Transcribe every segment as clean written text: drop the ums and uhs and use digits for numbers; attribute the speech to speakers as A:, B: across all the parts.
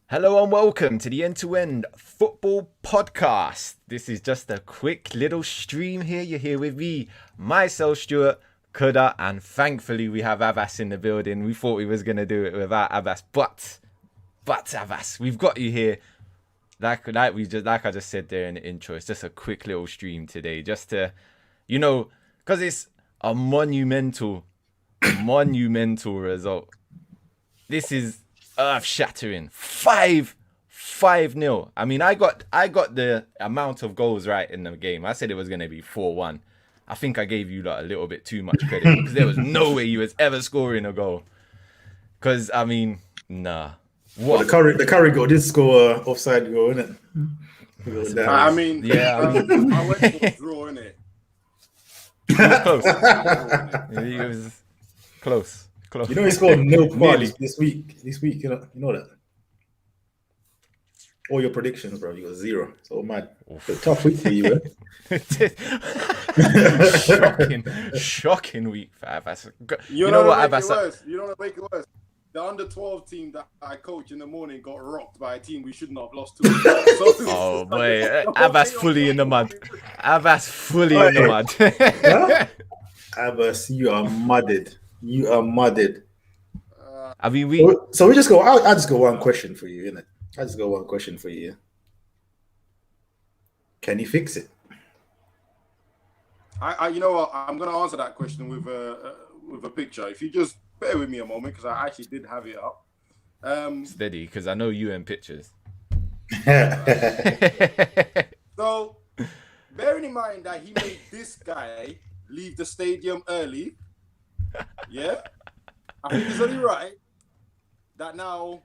A: Hello and welcome to the End-to-End Football Podcast. This is just a quick little stream here. You're here with me, myself, Stuart, Kuda, and thankfully we have Abbas in the building. We thought we was going to do it without Abbas, but Abbas, we've got you here. Like I just said there in the intro, it's just a quick little stream today, just to, because it's a monumental result. This is earth-shattering. 5-0. I mean, I got the amount of goals right in the game. I said it was going to be 4-1. I think I gave you a little bit too much credit because there was no way you was ever scoring a goal. Because, I mean, nah.
B: What? Well, the Curry goal did score offside goal, innit?
C: I mean,
A: yeah.
C: I went for a draw, innit?
A: He was close.
B: You know he scored no points this week. You know that. All your predictions, bro. You got 0. So mad. Tough week for you,
A: man. Shocking week for Abbas.
C: You know what, Abbas? You know what make it worse? The under-12 team that I coach in the morning got rocked by a team we shouldn't have lost to.
A: Oh boy, Abbas fully in the mud. Abbas fully in the mud.
B: Huh? Abbas, you are mudded.
A: I mean,
B: So we just go. I'll just go one question for you, innit? I'll just go one question for you. Can you fix it?
C: You know what? I'm gonna answer that question with a picture. If you just bear with me a moment, because I actually did have it up.
A: Steady, because I know you in pictures.
C: So, bearing in mind that he made this guy leave the stadium early, yeah, I think it's only right that now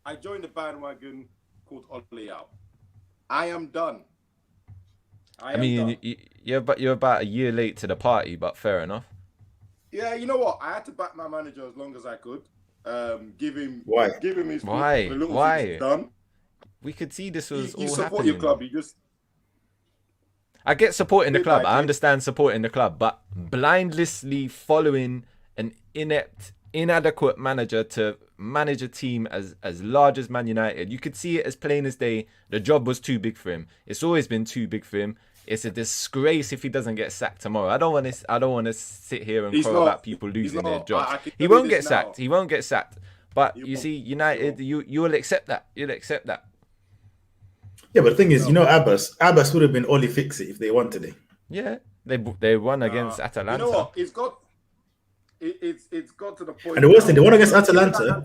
C: I joined the bandwagon called Ollie out. I am done.
A: I mean, you're about a year late to the party, but fair enough.
C: Yeah, you know what? I had to back my manager as long as I could. Give him his
A: Why?
C: done.
A: We could see this was all
C: you support
A: happening.
C: Your club. You just.
A: I get supporting the club. I understand supporting the club, but blindlessly following an inadequate manager to manage a team as large as Man United, you could see it as plain as day. The job was too big for him. It's always been too big for him. It's a disgrace if he doesn't get sacked tomorrow. I don't want to sit here and crow about people losing their jobs. He won't get sacked. He won't get sacked. But you see, United, you will accept that. You'll accept that.
B: Yeah, but the thing is, Abbas would have been Oli fix it if they wanted it.
A: Yeah, they won against Atalanta.
C: You know what? It's got to the point.
B: And the worst thing, they won against Atalanta.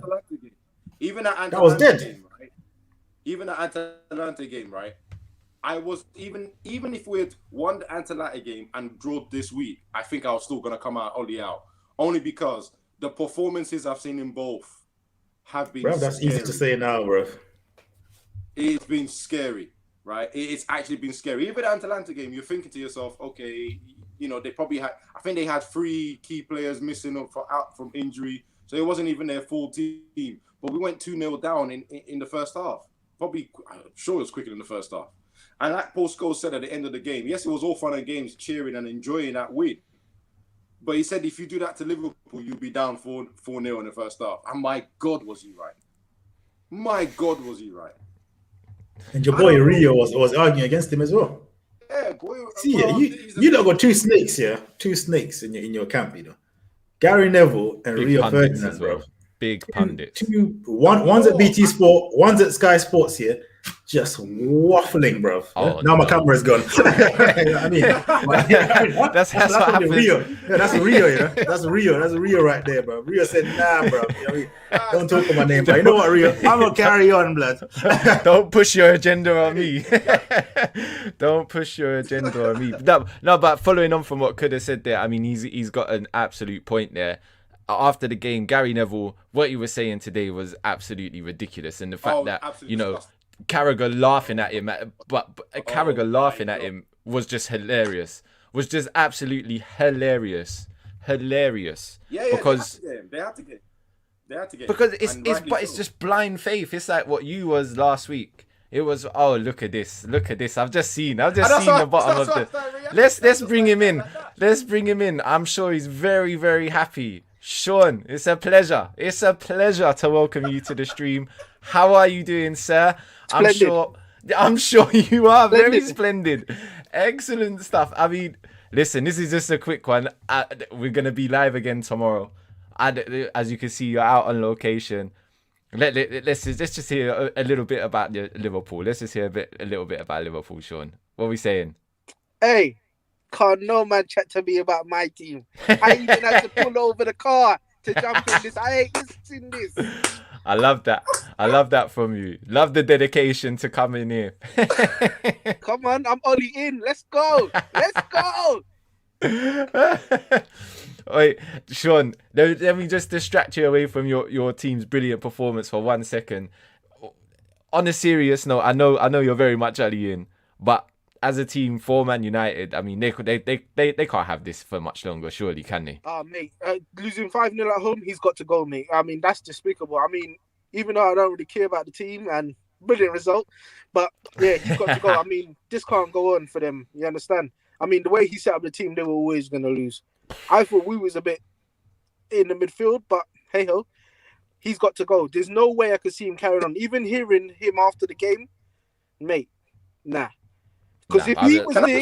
C: Even at Atalanta
B: that was dead.
C: Game, right? Even at Atalanta game, right? I was even if we had won the Atalanta game and drawn this week, I think I was still gonna come out Oli out. Only because the performances I've seen in both have been.
B: Bro, that's
C: scary.
B: easy to say now, bro.
C: It's been scary, right? It's actually been scary. Even the Atalanta game, you're thinking to yourself, okay, they probably had. I think they had 3 key players missing out from injury, so it wasn't even their full team. But we went 2-0 down in the first half. Probably, I'm sure it was quicker than the first half. And like Paul Scholes said at the end of the game, yes, it was all fun and games, cheering and enjoying that win. But he said if you do that to Liverpool, you'll be down 4-0 in the first half. And my God, was he right? My God, was he right?
B: And your boy Rio was arguing against him as well.
C: Yeah, boy.
B: See, you don't got 2 snakes here. 2 snakes in your camp, Gary Neville and
A: Big
B: Rio
A: pundits
B: Ferdinand,
A: as well.
B: bro.
A: Big pundits.
B: One's at BT Sport, one's at Sky Sports here, just waffling, bro. Now my camera's gone. I mean,
A: that's what happens.
B: Rio. Yeah, that's Rio, That's Rio right there, bro. Rio said, nah, bro. Don't talk about my name, bro. You know what, Rio? I'm gonna carry on, blood.
A: Don't push your agenda on me. Don't push your agenda on me. No, but following on from what Kuda said there, I mean, he's got an absolute point there. After the game, Gary Neville, what he was saying today was absolutely ridiculous, and the fact that Carragher laughing at him, but Carragher laughing at him was just hilarious. Was just absolutely hilarious.
C: Yeah,
A: because
C: they had to get.
A: Because it's just blind faith. It's like what you was last week. It was, oh, look at this. I've just seen the bottom of the. Let's bring him in. I'm sure he's very, very happy Sean, it's a pleasure. It's a pleasure to welcome you to the stream. How are you doing, sir?
D: Splendid.
A: I'm sure you are very
D: Splendid.
A: splendid. Excellent stuff. I mean, listen, this is just a quick one. We're gonna be live again tomorrow. As you can see, you're out on location. Let's just hear a little bit about Liverpool. Let's just hear a little bit about Liverpool, Sean. What are we saying?
D: Hey, can't no man chat to me about my team. I even had to pull over the car to jump in this. I ain't listening this.
A: I love that. I love that from you. Love the dedication to coming here.
D: Come on, I'm only in. Let's go. Let's go.
A: Wait, Sean, let me just distract you away from your team's brilliant performance for 1 second. On a serious note, I know you're very much early in, but as a team for Man United, I mean, they can't have this for much longer, surely, can they?
D: Oh, mate, losing 5-0 at home, he's got to go, mate. I mean, that's despicable. I mean, even though I don't really care about the team and brilliant result, but yeah, he's got to go. I mean, this can't go on for them. You understand? I mean, the way he set up the team, they were always going to lose. I thought we was a bit in the midfield, but hey ho, he's got to go. There's no way I could see him carrying on. Even hearing him after the game, mate, nah. Because if he was there,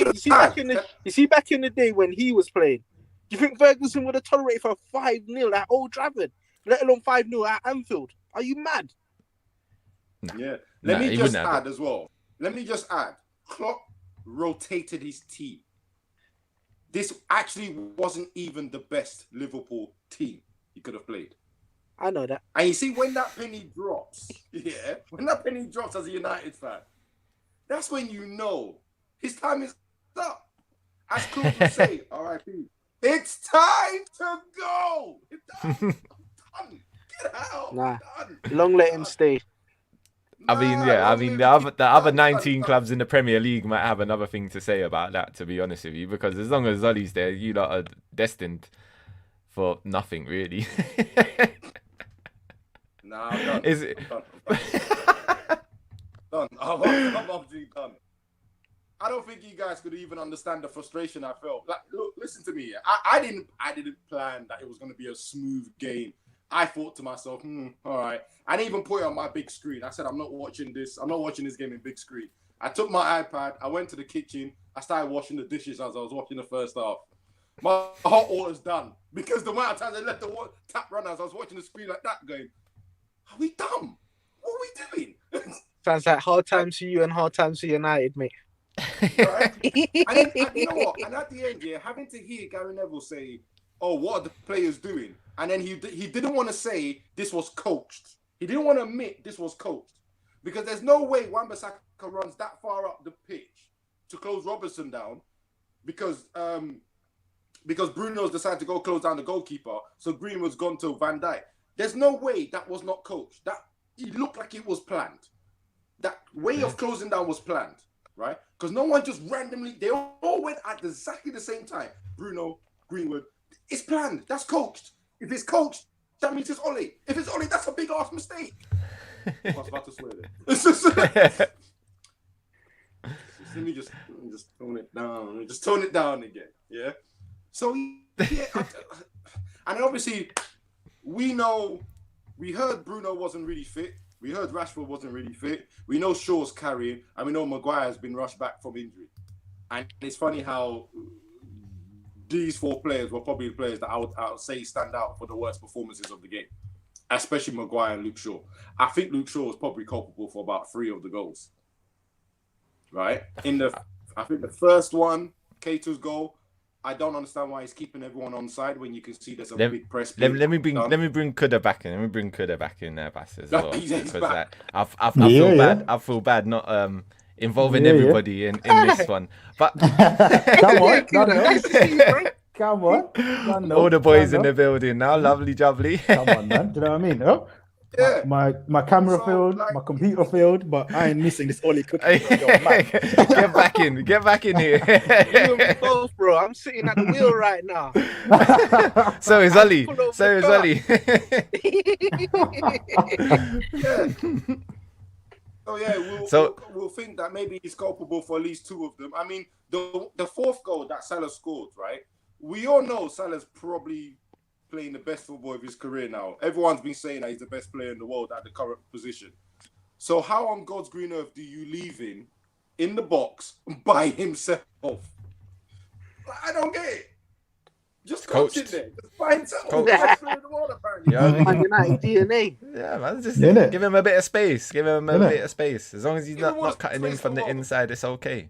D: you see back in the day when he was playing, do you think Ferguson would have tolerated for 5-0 at Old Trafford, let alone 5-0 at Anfield? Are you mad?
C: Yeah. Let me just add as well. Klopp rotated his team. This actually wasn't even the best Liverpool team he could have played.
D: I know that.
C: And you see, when that penny drops, as a United fan, that's when you know his time is up. As Klopp would say, R.I.P. It's time to go. I'm done. Get out.
D: Nah. Long let him stay.
A: I mean, the other 19 clubs in the Premier League might have another thing to say about that, to be honest with you, because as long as Zolly's there, you lot are destined for nothing, really.
C: Nah, I'm done.
A: Is it?
C: I'm obviously done. I don't think you guys could even understand the frustration I felt. Like, look, listen to me. I didn't plan that it was going to be a smooth game. I thought to myself, all right. I didn't even put it on my big screen. I said, I'm not watching this game in big screen. I took my iPad. I went to the kitchen. I started washing the dishes as I was watching the first half. My hot water's done because the amount of times I let the tap run as I was watching the screen like that going, are we dumb? What are we doing?
D: Sounds like hard times for you and hard times for United, mate.
C: Right? And you know what? And at the end, having to hear Gary Neville say, oh, what are the players doing? And then he didn't want to say this was coached. He didn't want to admit this was coached. Because there's no way Wan-Bissaka runs that far up the pitch to close Robertson down because Bruno's decided to go close down the goalkeeper, so Greenwood's gone to Van Dijk. There's no way that was not coached. That it looked like it was planned. That way of closing down was planned, right? Because no one just randomly, they all went at exactly the same time. Bruno, Greenwood, it's planned. That's coached. If it's coached, that means it's Ole. If it's Ole, that's a big ass mistake. I was about to swear there. Let me just tone it down. Just tone it down again. Yeah. So yeah, and obviously we heard Bruno wasn't really fit. We heard Rashford wasn't really fit. We know Shaw's carrying, and we know Maguire's been rushed back from injury. And it's funny how these four players were probably the players that I would say stand out for the worst performances of the game, especially Maguire and Luke Shaw. I think Luke Shaw was probably culpable for about 3 of the goals. Right? I think the first one, Keita's goal, I don't understand why he's keeping everyone on side when you can see there's a big press.
A: Let me bring Kuda back in. Let me bring Kuda back in there, Bass, as well. Because I feel bad not involving everybody in this one. But
B: come on.
A: All the boys in the building now, lovely jubbly.
B: Come on, man. Do you know what I mean? Oh? Yeah. My camera failed, my computer failed, but I ain't missing this Oli cookie.
A: Get back in here.
D: You and me both, bro. I'm sitting at the wheel right now.
A: So is Oli.
C: We'll think that maybe he's culpable for at least 2 of them. I mean, the 4th goal that Salah scored, right? We all know Salah's probably playing the best football of his career now. Everyone's been saying that he's the best player in the world at the current position. So how on God's green earth do you leave him in the box by himself? I don't get it. Just coach in there. Just by himself. Best player in the world, apparently.
D: Man United DNA.
A: Yeah, man. Just
B: Yeah,
A: give him a bit of space. Give him a
B: Yeah.
A: bit of space. As long as he's
C: Give him
A: not
C: more
A: cutting in
C: space
A: from
C: for
A: the
C: what?
A: inside, it's okay.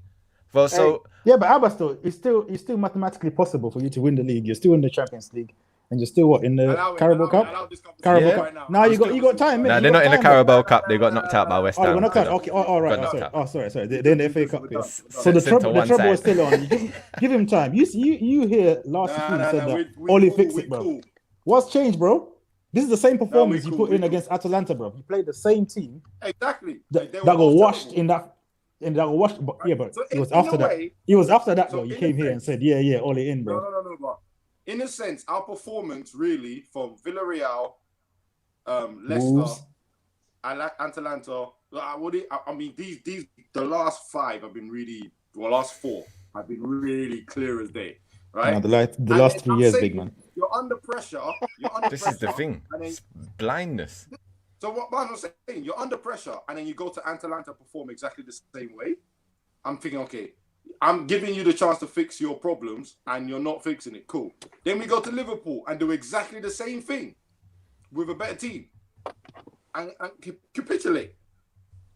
A: Well, so
B: Yeah, but Abba it's still mathematically possible for you to win the league. You're still in the Champions League, and you're still in the Carabao Cup. Carabao
A: Yeah.
B: Cup.
C: Right now.
B: Now you got time.
A: nah,
B: You
A: they're
B: got
A: not in the
B: time,
A: Carabao Cup. They got knocked out by West
B: Oh, they
A: Ham.
B: were knocked out. Okay. Oh, right.
A: Got
B: Oh,
A: knocked
B: sorry.
A: out.
B: They're in the FA Cup. Yeah. So
A: Sent
B: the
A: to
B: trouble
A: one
B: is
A: side.
B: still on. Give him time. You hear last week said that Oli fix it, bro.
C: Cool.
B: What's changed, bro? This is the same performance you
C: cool,
B: put in against Atalanta, bro. You played the same team
C: Exactly.
B: that
C: They were
B: got
C: both
B: washed
C: terrible.
B: in that. And that got washed, but yeah, but
C: So
B: it was
C: in a
B: after that.
C: way-
B: It was after that,
C: so
B: though. You
C: in
B: came
C: a
B: here and
C: sense-
B: said, yeah, Oli in, bro.
C: No. But in a sense, our performance really from Villarreal, Leicester,
B: Wolves.
C: Atalanta. I mean, these the last five have been really, well, last four have been really clear as day, right?
B: The last
C: And
B: 3
C: I'm
B: years,
C: saying
B: big man.
C: You're under pressure.
A: This is the thing.
C: And then,
A: It's blindness.
C: so what I'm saying, you're under pressure, and then you go to Atalanta perform exactly the same way. I'm thinking, okay, I'm giving you the chance to fix your problems, and you're not fixing it. Cool. Then we go to Liverpool and do exactly the same thing with a better team, and capitulate.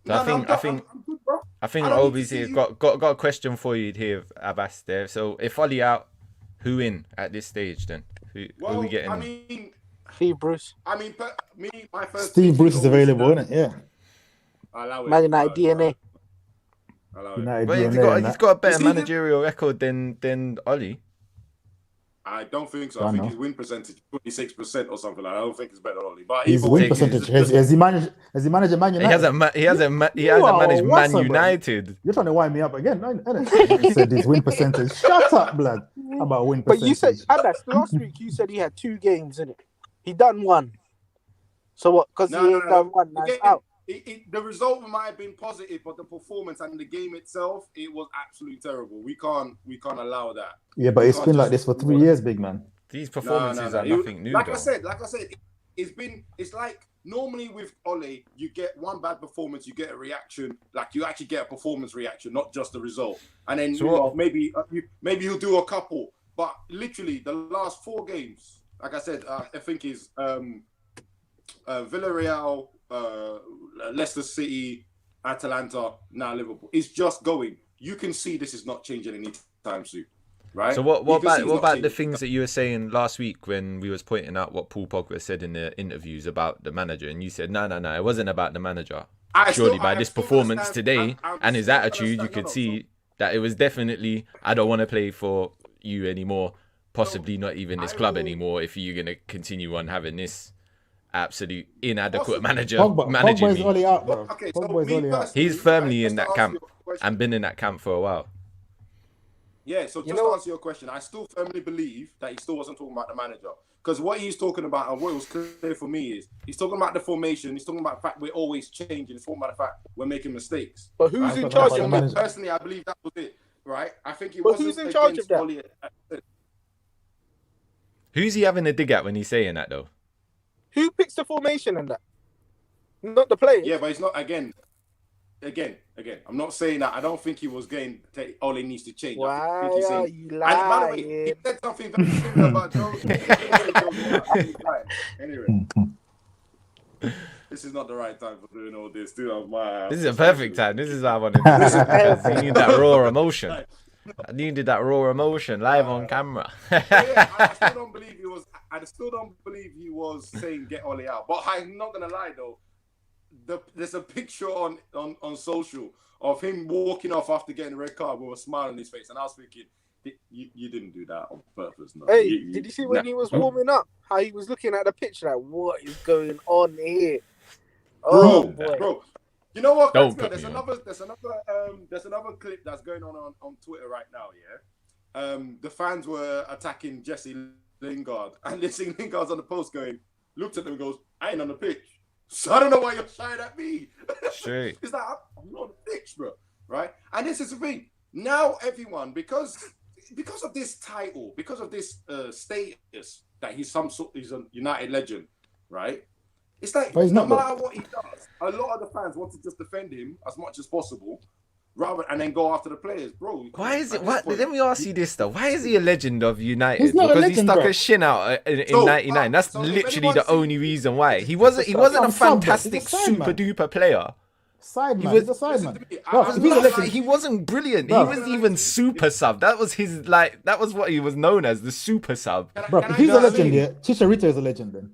A: So I think
C: I'm good, bro.
A: I think
C: I don't need to
A: Obi's
C: see
A: here
C: you-
A: got a question for you here, Abbas. There. So if Oli out, who in at this stage then? Who are we getting?
C: I
A: in?
C: mean,
D: Steve Bruce.
C: my first.
B: Steve Bruce is available, isn't it? Yeah.
C: Allow it.
D: Man United DNA.
C: Allow it.
B: United
A: But
B: DNA
A: he's got a better
C: Is he the-
A: managerial record than Oli.
C: I don't think so.
B: I
C: I think
B: know.
C: his win percentage 26% or something. I don't think it's better than Oli. But
B: His
C: either
B: win
C: way,
B: percentage. Has he managed a Man United?
A: He hasn't managed
B: Wow, what's
A: Man
B: up, bro?
A: United.
B: You're trying to wind me up again, innit? You said his win percentage. Shut up, blood. How about win
D: But
B: percentage?
D: you said, Abbas, last week you said he had 2 games in it. He done one. So what? Because he ain't done one. Now it's
C: Again,
D: out.
C: the result might have been positive, but the performance and the game itself, it was absolutely terrible. We can't allow that.
B: Yeah, but it's been like this for 3 years, big man.
A: These performances are
C: No.
A: nothing new.
C: Like
A: though.
C: I said, it's like normally with Ole, you get one bad performance, you get a reaction, like you actually get a performance reaction, not just the result. And then
A: So
C: maybe you'll do a couple, but literally the last 4 games, like I said, I think is Villarreal, Leicester City, Atalanta, now Liverpool. It's just going. You can see this is not changing anytime soon. Right.
A: So what
C: You can see it's not
A: about the
C: changing.
A: things that you were saying last week when we was pointing out what Paul Pogba said in the interviews about the manager, and you said no, it wasn't about the manager. Surely by this performance today and his attitude, you could see that it was definitely, I don't want to play for you anymore. Possibly not even this club anymore. If you're gonna continue on having this absolute inadequate manager managing
B: Pogba is
A: me,
B: only out, bro.
C: Okay, so
B: Pogba is
C: me
B: only out.
C: personally,
A: he's firmly
C: just
A: in
C: to
A: that
C: answer
A: camp
C: your question-
A: and been in that camp for a while.
C: Yeah, so just to answer your question, I still firmly believe that he still wasn't talking about the manager. Because what he's talking about, and what was clear for me, is he's talking about the formation, he's talking about the fact we're always changing, he's talking about the fact we're making mistakes.
D: But who's
B: Right,
D: in
B: but
D: charge
B: that's
D: of
B: the
D: that?
B: manager.
C: Personally, I believe that was it, right? I think he
D: But
C: wasn't
D: who's in charge
C: against
D: of that?
C: Oli.
A: Who's he having a dig at when he's saying that though?
D: Who picks the formation and that? Not the players.
C: Yeah, but it's not, again, I'm not saying that. I don't think he was getting Oli needs to change. I think
D: Why
C: he's
D: are
C: saying,
D: you
C: and by the way, he
D: lying?
C: said something very similar about Jones. Anyway, this is not the right time for doing all this.
A: This is a perfect time. This is what I want to do. This is because you need that raw emotion. I needed that raw emotion live on camera.
C: Yeah, I still don't believe he was. I still don't believe he was saying get Oli out. But I'm not gonna lie though. There's a picture on social of him walking off after getting a red card with a smile on his face, and I was thinking, you didn't do that on purpose. No.
D: Hey, did you see when he was warming up? How he was looking at the pitch like, what is going on here? Oh boy.
C: Bro, you know what?
A: Don't
C: There's
A: put me
C: another clip that's going on Twitter right now. Yeah, the fans were attacking Jesse Lingard, and Jesse Lingard's on the post going, looked at them and goes, I ain't on the pitch. So I don't know why you're shouting at me.
A: Straight.
C: It's like, I'm not on the pitch, bro. Right? And this is the thing. Now everyone, because of this title, because of this status that he's a United legend, right? It's like
B: But he's
C: no
B: not,
C: matter what he does, a lot of the fans want to just defend him as much as possible, and then go after the players, bro.
A: Why is it? What? Let me ask you this though. Why is he a legend of United?
B: He's not a
A: Because he
B: legend,
A: stuck
B: bro.
A: his shin out in
C: So,
A: 99. That's
C: so if
A: literally
C: anyone
A: the
C: sees-
A: only reason why. He wasn't a
B: sub, bro.
A: fantastic
B: He's a side
A: super
B: man.
A: duper player.
B: Side man.
A: was-
B: He's a side
C: Listen
B: man.
C: to me,
B: Bro,
C: I-
B: if he's a legend,
A: He wasn't brilliant.
B: Bro.
A: He wasn't even super sub. That was his that was what he was known as, the super sub.
B: bro,
C: Can
B: if
C: I
B: he's a
C: just
B: legend,
C: say-
B: yeah, Chicharito is a legend then.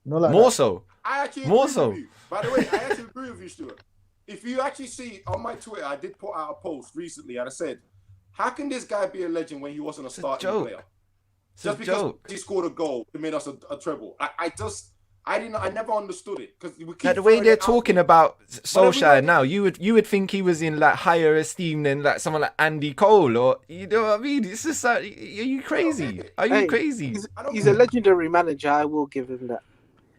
B: You know, like
A: More
B: that.
A: so.
C: I actually
A: More
C: agree
A: so.
C: with you. By the way, I actually agree with you, Stuart. If you actually see on my Twitter, I did put out a post recently and I said, how can this guy be a legend when he wasn't a starting
A: joke.
C: player?
A: It's a
C: Just because
A: joke.
C: he scored a goal, it made us a treble. I never understood it because we keep
A: Like the way
C: throwing
A: they're
C: it out
A: talking
C: there.
A: about
C: everybody-
A: Solskjaer now, you would think he was in like higher esteem than like someone like Andy Cole, or you know what I mean? It's just like, are you crazy? Are you
D: Hey,
A: crazy?
D: He's a legendary manager. I will give him that.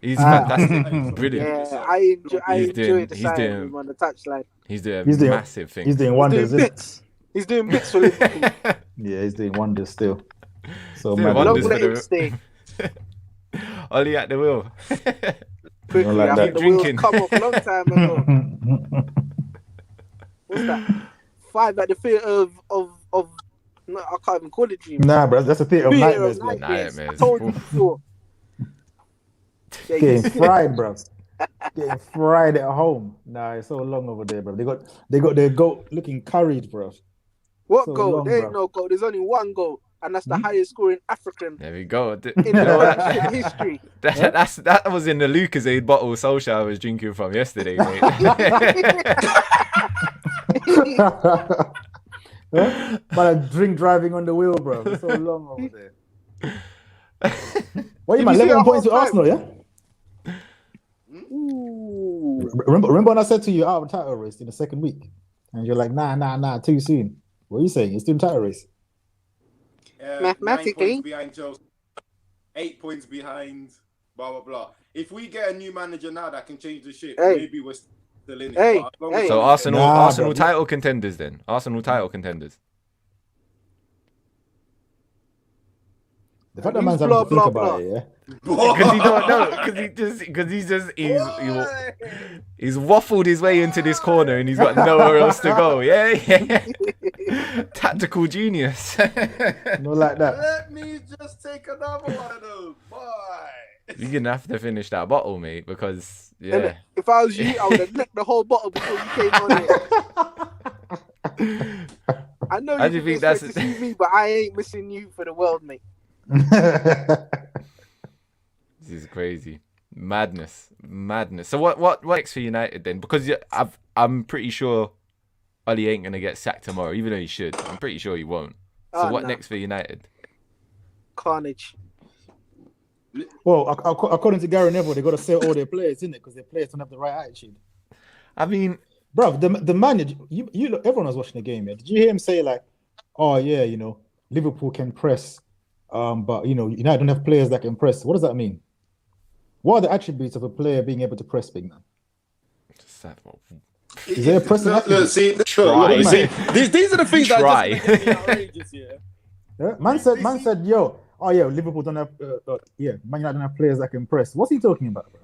A: He's fantastic, brilliant.
D: Yeah, I enjoy the
A: he's
D: sight of
A: doing-
D: him on the touchline.
A: He's doing
B: He's doing-
A: massive things.
B: He's doing
D: He's
B: wonders.
D: doing
B: Isn't
D: bits. He's doing bits for Liverpool.
B: Yeah, he's doing wonders still. So
A: Doing
B: mad.
A: wonders.
D: Don't let
A: for
D: him
A: the-
D: stay
A: Ollie at the wheel.
D: quickly.
B: like
D: I
B: that.
D: think the
A: Drinking.
D: wheels come off a long time ago. What's that? 5 at the theatre of no, I can't even call it dream.
B: Nah, bro, that's a theatre of
D: Theatre
B: nightmares,
D: of
B: bro.
D: nightmares. I
A: Nightmares.
D: told you
A: Oof.
D: before. Yeah,
B: Getting fried, bro. Getting fried at home. Nah, it's so long over there, bro. They got their goat looking curried, bro.
D: what
B: so
D: goal?
B: long,
D: There
B: bro.
D: ain't no goal. There's only one goal, and that's the highest scoring African
A: There we go.
D: in the history.
A: That was in the Lucasade bottle Solskjaer was drinking from yesterday, mate.
B: Huh? But I drink driving on the wheel, bro. It's so long over there. What you man?
D: you see
B: 11
D: at
B: points to
D: half time?
B: Arsenal, yeah?
D: Ooh.
B: Remember when I said to you out of the title race in the second week? And you're like, nah, too soon. What are you saying? It's still title race.
C: 9
D: Mathematically.
C: points behind Chelsea, 8 points behind, blah blah blah. If we get a new manager now that can change the ship,
D: Hey.
C: maybe we're still in it.
D: Hey.
C: But as long
D: Hey.
C: as
A: So
C: we-
A: Arsenal
B: bro.
A: title contenders then. Arsenal title contenders.
B: The fact that
D: Who's
B: man's having to
D: blah,
B: think
D: blah,
B: about it, yeah?
A: Because he don't know. Because he's waffled his way into this corner and he's got nowhere else to go. Yeah. Tactical genius.
B: No, like that.
C: Let me just take another one of those, boy.
A: You're gonna have to finish that bottle, mate, because
D: And if I was you, I would have licked the whole bottle before you came on here. I know
A: How
D: you
A: do you
D: didn't
A: think that's-
D: expect to see me, but I ain't missing you for the world, mate.
A: this is crazy. Madness. So what next for United then? Because I'm pretty sure Ollie ain't gonna get sacked tomorrow, even though he should. I'm pretty sure he won't. So
D: Oh,
A: what
D: no.
A: next for United?
D: Carnage.
B: Well, according to Gary Neville, they got to sell all their players, isn't it? Because their players don't have the right attitude.
A: I mean,
B: Bro, the manager, you look, everyone was watching the game, yeah. Did you hear him say like, oh yeah, you know, Liverpool can press, but you know, United don't have players that can press. What does that mean? What are the attributes of a player being able to press, big man? Is there a pressing attribute?
A: Try.
C: These are the things
A: Try.
C: that just make me outrageous, yeah.
B: Yeah? Man said, yo, oh yeah, Liverpool don't have, Man United don't have players that can press. What's he talking about, bro?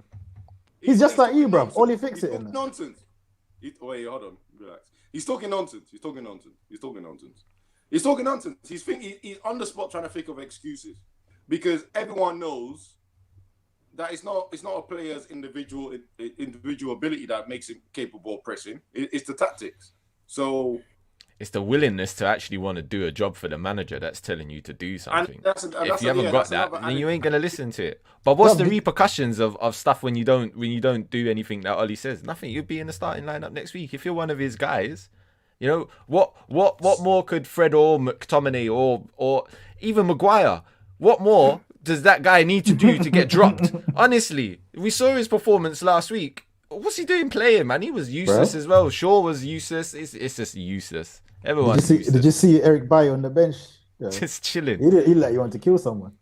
B: He's just like you, bro. All he fix it in there.
C: Nonsense. Wait, hold on. Relax. He's talking nonsense. He's talking nonsense. He's on the spot trying to think of excuses because everyone knows that it's not a player's individual ability that makes him capable of pressing. It's the tactics. So
A: it's the willingness to actually want to do a job for the manager that's telling you to do something.
C: and
A: If you haven't got that, then you ain't gonna listen to it. But what's the repercussions of stuff when you don't do anything that Ollie says? Nothing. You'd be in the starting lineup next week if you're one of his guys. You know what more could Fred or McTominay or even Maguire? What more does that guy need to do to get dropped? Honestly, we saw his performance last week. What's he doing playing, man? He was useless as well. Shaw was useless. It's just useless. Everyone's useless.
B: Did you see Eric Bayer on the bench? Yeah.
A: Just chilling.
B: He like you want to kill someone.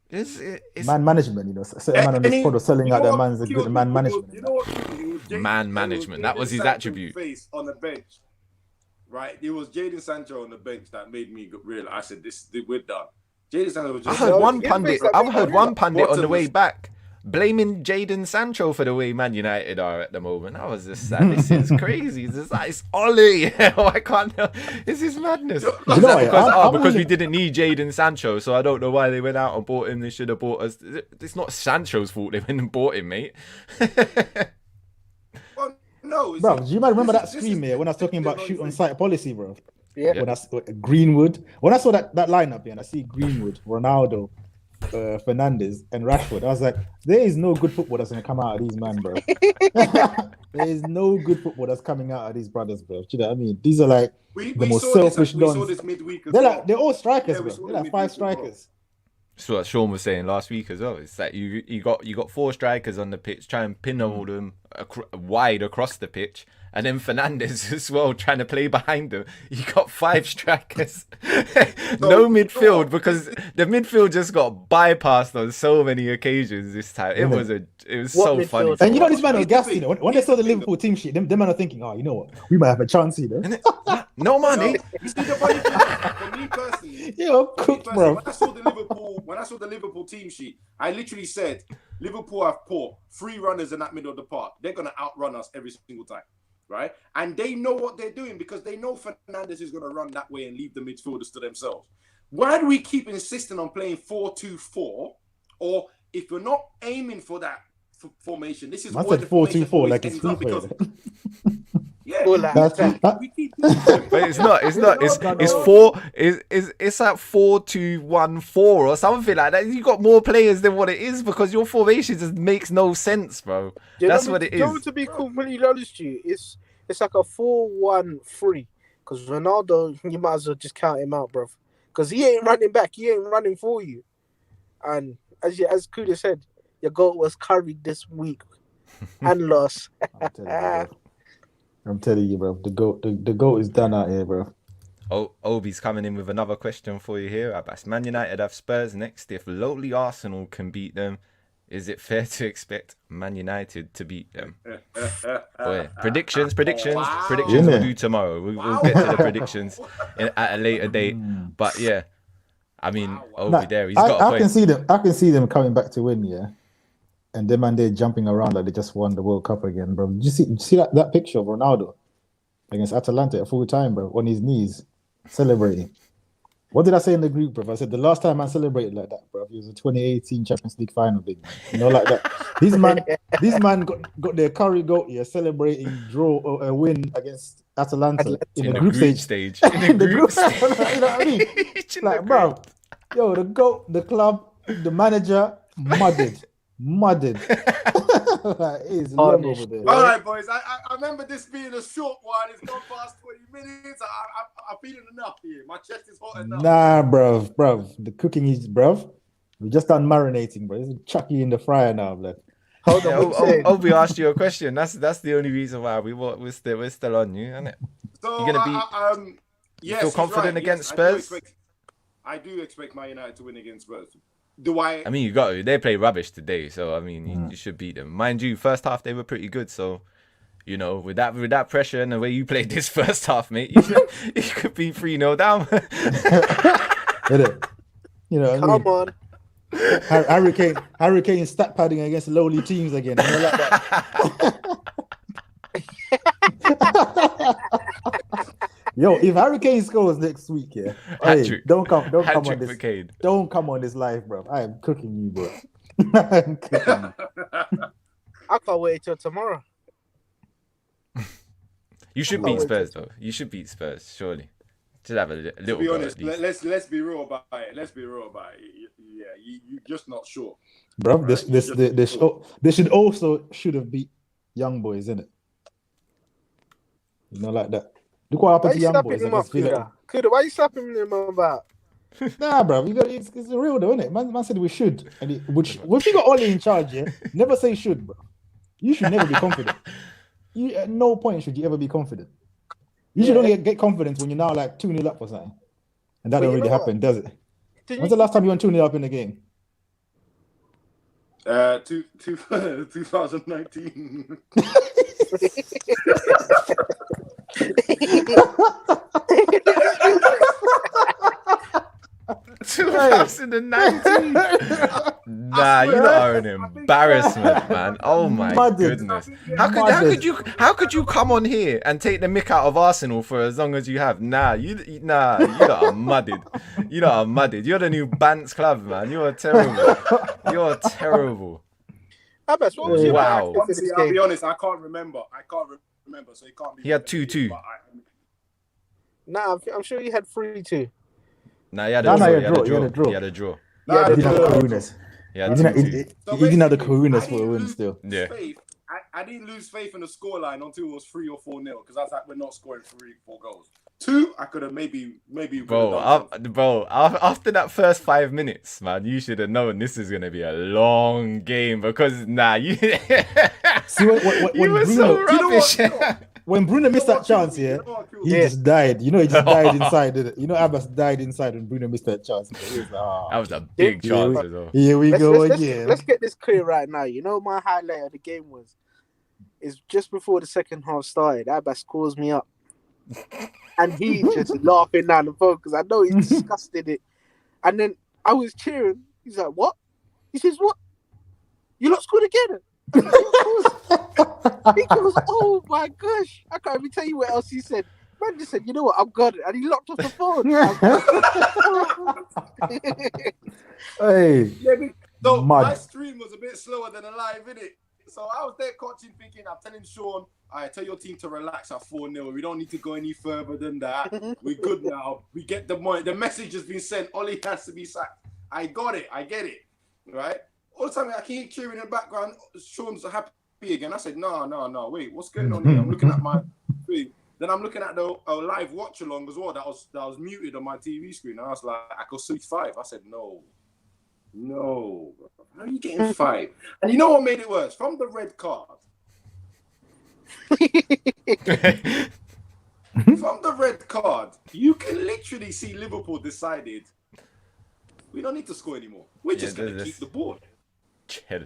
A: It's
B: Man management, you know. Certain man on the spot of selling out that man's a good man management.
C: You know what?
A: Man management. That was his attribute.
C: Face on the bench, right? It was Jadon Sancho on the bench that made me realize. I said, "We're done." Jadon Sancho was
A: I
C: just.
A: heard one
D: He
A: pundit.
D: makes that
A: I've
D: big
A: heard
D: one.
A: one pundit on the way
C: Bottomless.
A: back blaming Jadon Sancho for the way Man United are at the moment. I was just like, this is crazy. It's Ollie. Why can't? This is madness.
C: You
A: Is
B: know
A: that
B: what,
A: because
B: I'm
A: we
B: willing-
A: didn't need Jadon Sancho, so I don't know why they went out and bought him. They should have bought us. It's not Sancho's fault they went and bought him, mate.
C: Well, no, it's-
B: Bro, do you might remember
C: this
B: that
C: is- this
B: scream
C: is-
B: here when I was talking about
C: this is
B: shoot on
C: nonsense.
B: site policy, bro?
D: Yeah.
B: When I Greenwood, when I saw that lineup here and I see Greenwood, Ronaldo, Fernandes, and Rashford, I was like, there is no good football that's gonna come out of these man, bro. There is no good football that's coming out of these brothers, bro. Do you know what I mean? These are like
C: We
B: the most
C: saw
B: selfish
C: we saw
B: dons.
C: this midweek as
B: They're
C: well.
B: like they're all strikers,
C: Yeah, we
B: bro.
C: saw
B: They're
C: the
B: like 5
C: midweek as well.
B: strikers.
A: That's what Sean was saying last week as well. It's like you got 4 strikers on the pitch, try and pin all them wide across the pitch, and then Fernandes as well trying to play behind them. You got 5 strikers, no midfield because the midfield just got bypassed on so many occasions this time. It was
D: What
A: so funny.
D: midfield?
A: to
B: And you know
A: watch.
B: this man was
C: Here's the
B: gassed,
C: thing.
B: you know. When they saw the Liverpool team sheet, them man are thinking, oh, you know what, we might have a chance, you know.
A: No money.
C: You see the funny thing, for me personally,
B: You're
C: for me
B: cooked,
C: personally,
B: bro.
C: when I saw the Liverpool team sheet, I literally said, Liverpool have put 3 runners in that middle of the park. They're gonna outrun us every single time, right? And they know what they're doing because they know Fernandes is gonna run that way and leave the midfielders to themselves. Why do we keep insisting on playing 4-2-4? Or if we're not aiming for that formation, this is
B: Man
C: why
B: said
C: the formation
B: 4-2-4
C: always
B: like it's
C: ends up
B: FIFA.
C: because yeah,
D: Well, like,
B: That's-
C: we keep doing it.
A: But it's not. It's
B: No.
A: 4. It's like 4-2-1-4 or something like that. You got more players than what it is because your formation just makes no sense, bro. That's what it is.
D: To be completely honest with you, it's like a 4-1-3. Because Ronaldo, you might as well just count him out, bro. Because he ain't running back, he ain't running for you. And as Kuda said, your goal was carried this week and lost.
B: I'm telling you, bro. The goat is done out here, bro.
A: Oh, Obi's coming in with another question for you here. Abbas, Man United have Spurs next. If lowly Arsenal can beat them, is it fair to expect Man United to beat them? Boy, predictions.
C: Wow.
A: We'll do tomorrow. We'll get to the predictions at a later date. But yeah, I mean, Obi
B: Nah,
A: there, he's got a
B: I
A: point.
B: can see them coming back to win, yeah. And them and they're jumping around like they just won the World Cup again, bro. Did you see that picture of Ronaldo against Atalanta at full time, bro, on his knees, celebrating? What did I say in the group, bro? I said the last time I celebrated like that, bro, it was the 2018 Champions League final, big man. You know, like that. These man got their curry goat here, celebrating draw or a win against Atalanta in the group stage.
A: In the group stage.
B: You know what I mean? Like, bro, yo, the goat, the club, the manager, mudded. Like, it's long over there.
C: All right, boys. I remember this being a short one. It's gone past 20 minutes. I'm feeling enough here. My chest is hot enough.
B: Nah, bruv. The cooking is, bruv. We just done marinating, bro. It's chucky in the fryer now, blood.
D: Hold on, what you saying?
A: Obi asked you a question. That's the only reason why we're still on you, isn't it?
C: So,
A: You're gonna be.
C: yes,
A: feel
C: he's
A: confident
C: right.
A: against
C: Yes,
A: Spurs?
C: I do expect Man United to win against Spurs. Do I?
A: I mean, you got to. They play rubbish today, so I mean, you should beat them. Mind you, first half they were pretty good, so you know, with that pressure and the way you played this first half, mate, you could be 3-0 down.
B: You know,
D: Come on.
B: Hurricane stat padding against lowly teams again. You know, like that. Yo, if Hurricane scores next week, yeah, hey, don't come on this.
A: McCain.
B: Don't come on this live, bro. I am cooking you, bro. I am cooking you.
D: I can't wait till tomorrow.
A: You should beat Spurs, though. You should beat Spurs, surely. Just have a little.
C: To be
A: go
C: honest,
A: at least.
C: let's be real about it. Yeah, you're just not sure,
B: Bro,
C: right?
B: they should have beat Young Boys, innit? You know, like that. Look what happened
D: Why
B: to
D: you
B: Young
D: slapping
B: Boys
D: him up,
B: against Villa.
D: Kuda? Why you slapping him about?
B: Nah, bro, it's real though, innit? Man said we should, and if you got Oli in charge, yeah, never say should, bro. You should never be confident. At no point should you ever be confident. You should only get confidence when you're now like 2-0 up or something, and that
D: But
B: don't
D: you
B: really
D: know
B: happen, does it?
D: Didn't
B: When's
D: you-
B: the last time you went 2-0 up in the game?
C: 2019.
A: 2019. Nah, you lot are an embarrassment, man. Oh my goodness. How could you come on here and take the mick out of Arsenal for as long as you have? Nah, you lot are mudded. You lot are mudded. You're the new Bants club, man. You are terrible. You're terrible.
D: Abbas, what was your
A: Wow.
C: Honestly, I'll be honest, I can't remember, so it can't be.
A: He had 2-2.
D: Nah, I'm sure he had 3-2.
A: Nah, he had a draw. He had a draw.
B: He
A: had a draw.
B: He didn't have the kahunas.
A: He had
B: He
A: 2-2.
B: didn't have the kahunas for a win still.
A: Yeah.
C: I didn't lose faith in the scoreline until it was 3 or 4-0 because I was like, we're not scoring 3-4 goals. 2, I could have maybe.
A: Bro, after that first 5 minutes, man, you should have known this is gonna be a long game because you.
B: See when
A: You were
B: Bruno,
A: so rubbish.
B: when Bruno missed that chance, he just died. He just died inside. Didn't it? Abbas died inside when Bruno missed that chance. He was like,
A: That was a big chance as well.
B: Here we go again.
D: Let's get this clear right now. You know my highlight of the game is just before the second half started. Abbas calls me up. And he just laughing down the phone because I know he disgusted it. And then I was cheering. He's like, "What?" He says, "What? You lot scored again?" He goes, "Oh my gosh. I can't even tell you what else he said." Man just said, "You know what? I'm gone." And he locked off the phone.
B: Hey.
C: So my stream was a bit slower than a live, innit? So I was there coaching, thinking, I'm telling Sean, I tell your team to relax at 4-0. We don't need to go any further than that. We're good now. We get the money. The message has been sent. Ollie has to be sacked. I got it. I get it. Right? All the time I can hear cheering in the background. Sean's happy again. I said, no. Wait, what's going on here? I'm looking at my screen. Then I'm looking at the live watch along as well. That was muted on my TV screen. And I was like, I could see 5. I said, no. How are you getting 5? And you know what made it worse? From the red card. From the red card, you can literally see Liverpool decided we don't need to score anymore. We're just going to keep the ball.
A: Chill.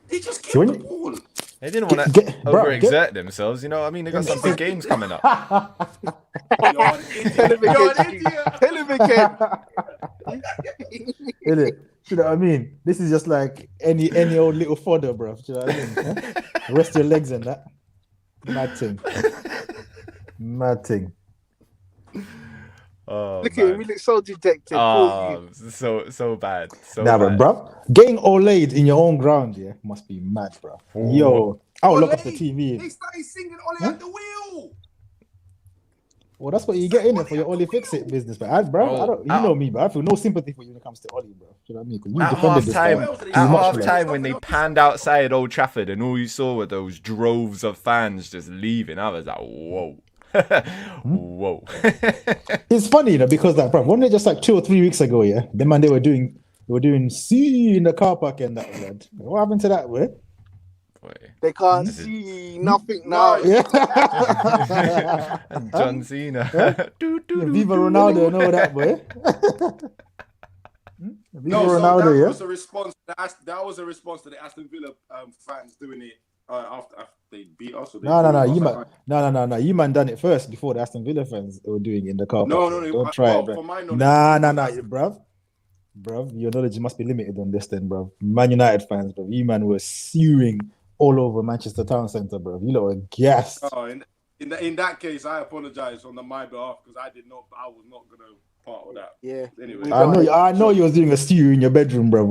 C: They just keep the ball.
A: They didn't want to overexert themselves, you know what I mean? They got some big games coming up.
C: You're an idiot.
D: Tell him again.
B: You know what I mean? This is just like any old little fodder, bro. You know what I mean? Rest your legs and that. Mad thing.
A: Oh,
D: look at him, he looks so dejected.
A: Oh, so bad.
B: But bro, getting Olayed in your own ground, must be mad, bro. Yo, I'll look up the TV.
C: They started singing Ollie at the wheel.
B: Well, that's what you get in it for your Ollie fix-it business, but I know me, but I feel no sympathy for you when it comes to Ollie, bro. You know what I mean? Because you defended this guy.
A: At half-time when they panned outside Old Trafford and all you saw were those droves of fans just leaving, I was like, whoa. Whoa.
B: It's funny, because like, bro, wasn't it just like 2 or 3 weeks ago, the man they were doing see in the car park and that, man. What happened to that, boy?
D: They can't see nothing now.
A: John Cena.
B: Viva Ronaldo and all that, boy.
C: Ronaldo, that was a response. That was a response to the Aston Villa fans doing it after they beat us.
B: No. You man done it first before the Aston Villa fans were doing it in the car.
C: No.
B: Don't try it, bro.
C: For my knowledge,
B: bruv, your knowledge must be limited on this then, bruv. Man United fans, bruv. You man were suing all over Manchester Town Centre, bruv. You lot were gassed.
C: Oh, in that case, I apologise on my behalf because I was not gonna part of that.
D: Yeah.
C: Anyway,
B: I know you was doing a stew in your bedroom, bruv,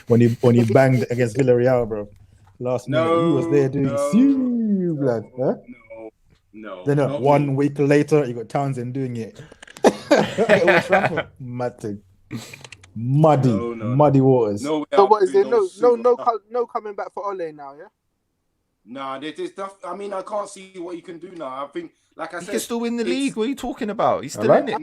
B: when he banged against Villarreal, bruv. Last minute, he was there doing stew, blood. Huh?
C: No.
B: Then 1 week later, you got Townsend doing it. Muddy waters.
C: No,
D: so what is there? No coming back for Ole now, yeah?
C: Nah, there's stuff. I mean, I can't see what you can do now. I think, like I said,
A: he can still win the league. What are you talking about? He's still in it.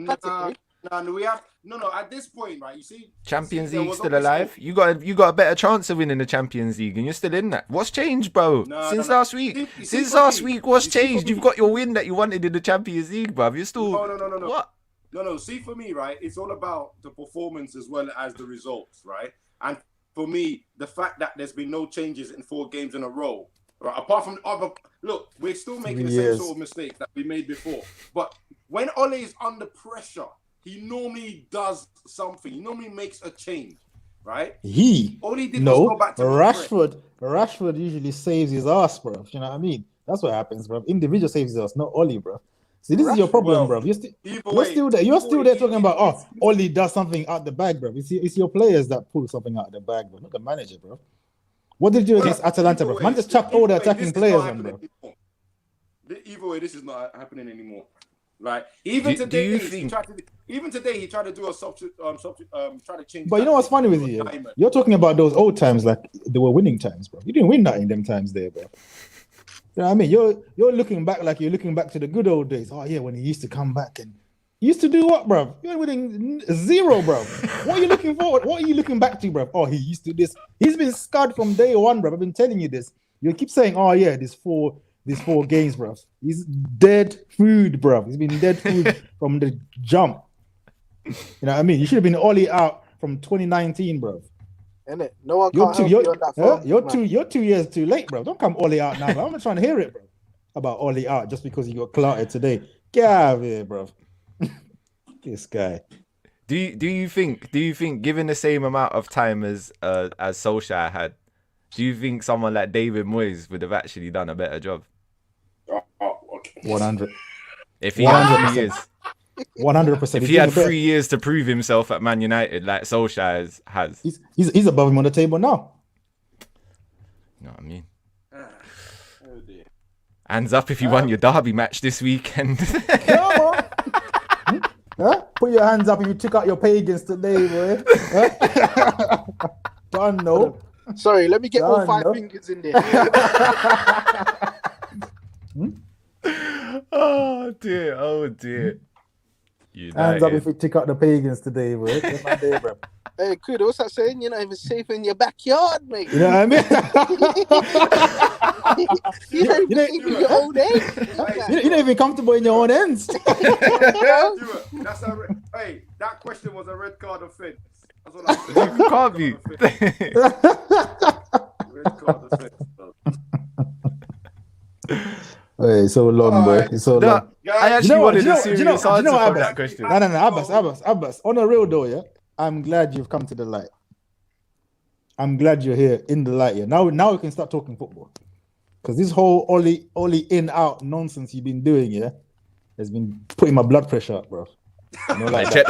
C: No, we have no. At this point, right? You see,
A: Champions League still alive. You got a better chance of winning the Champions League, and you're still in that. What's changed, bro? Since last week. Since last week, what's changed? You've got your win that you wanted in the Champions League, bro. You're still
C: no.
A: What?
C: No. See, for me, right? It's all about the performance as well as the results, right? And for me, the fact that there's been no changes in 4 games in a row. Right, apart from look, we're still making the same sort of mistakes that we made before. But when Ole is under pressure, he normally does something. He normally makes a change, right? All he did was
B: No,
C: go back to
B: Rashford usually saves his ass, bro. You know what I mean? That's what happens, bro. Individual saves his ass, not Oli, bro. See, this is your problem, bro. You're still there. You're still there talking about, Oli does something out the bag, bro. It's your players that pull something out the bag, bro, not the manager, bro. What did you do against Atalanta, bro? Man, just chucked all the attacking players on, bro.
C: Either way, this is not happening anymore. Right? Even today, he tried to do a substitute, try to change.
B: But you know what's funny with you? You're talking about those old times, like they were winning times, bro. You didn't win that in them times there, bro. You know what I mean? You're looking back like you're looking back to the good old days. Oh yeah, when he used to come back and used to do what, bro? You're winning 0, bro. What are you looking forward? What are you looking back to, bro? Oh, he used to this. He's been scarred from day one, bro. I've been telling you this. You keep saying, oh yeah, these four games, bro. He's dead food, bro. He's been dead food from the jump. You know what I mean? You should have been Oli out from 2019, bro.
D: Innit? No one can help you on that phone,
B: you're 2 years too late, bro. Don't come Oli out now, bro. I'm not trying to hear it, bro. About Oli out just because you got clouted today. Get out of here, bro. This guy.
A: Do you think given the same amount of time as Solskjaer had, do you think someone like David Moyes would have actually done a better job?
B: 100.
A: If he had 3 years.
B: 100%.
A: If he had 3 years to prove himself at Man United, like Solskjaer has.
B: He's above him on the table now.
A: You know what I mean? Oh dear. Hands up if you won your derby match this weekend.
B: Come on. Huh? Put your hands up if you took out your pagans today, boy. Huh? Done, no.
D: Sorry, let me get all 5 fingers in there.
A: Oh dear.
B: Hands up if you took out the pagans today, boy. Get my day, bro.
D: Hey, Kuda, what's that saying? You're not even safe in your backyard, mate.
B: You know what I mean?
D: You're not even safe in your own ends.
B: You're not even comfortable in your own ends.
C: Hey, that question was a red card offense. That's what I'm saying.
A: You can't be.
C: Red card offense, bro.
B: Hey, it's so long, boy. It's so long.
A: I actually wanted a serious answer from that question.
B: No, Abbas. On a real though, yeah. I'm glad you've come to the light. I'm glad you're here in the light. Yeah. Now we can start talking football. Because this whole Oli in out nonsense you've been doing, yeah, has been putting my blood pressure up, bro. You know, like
A: check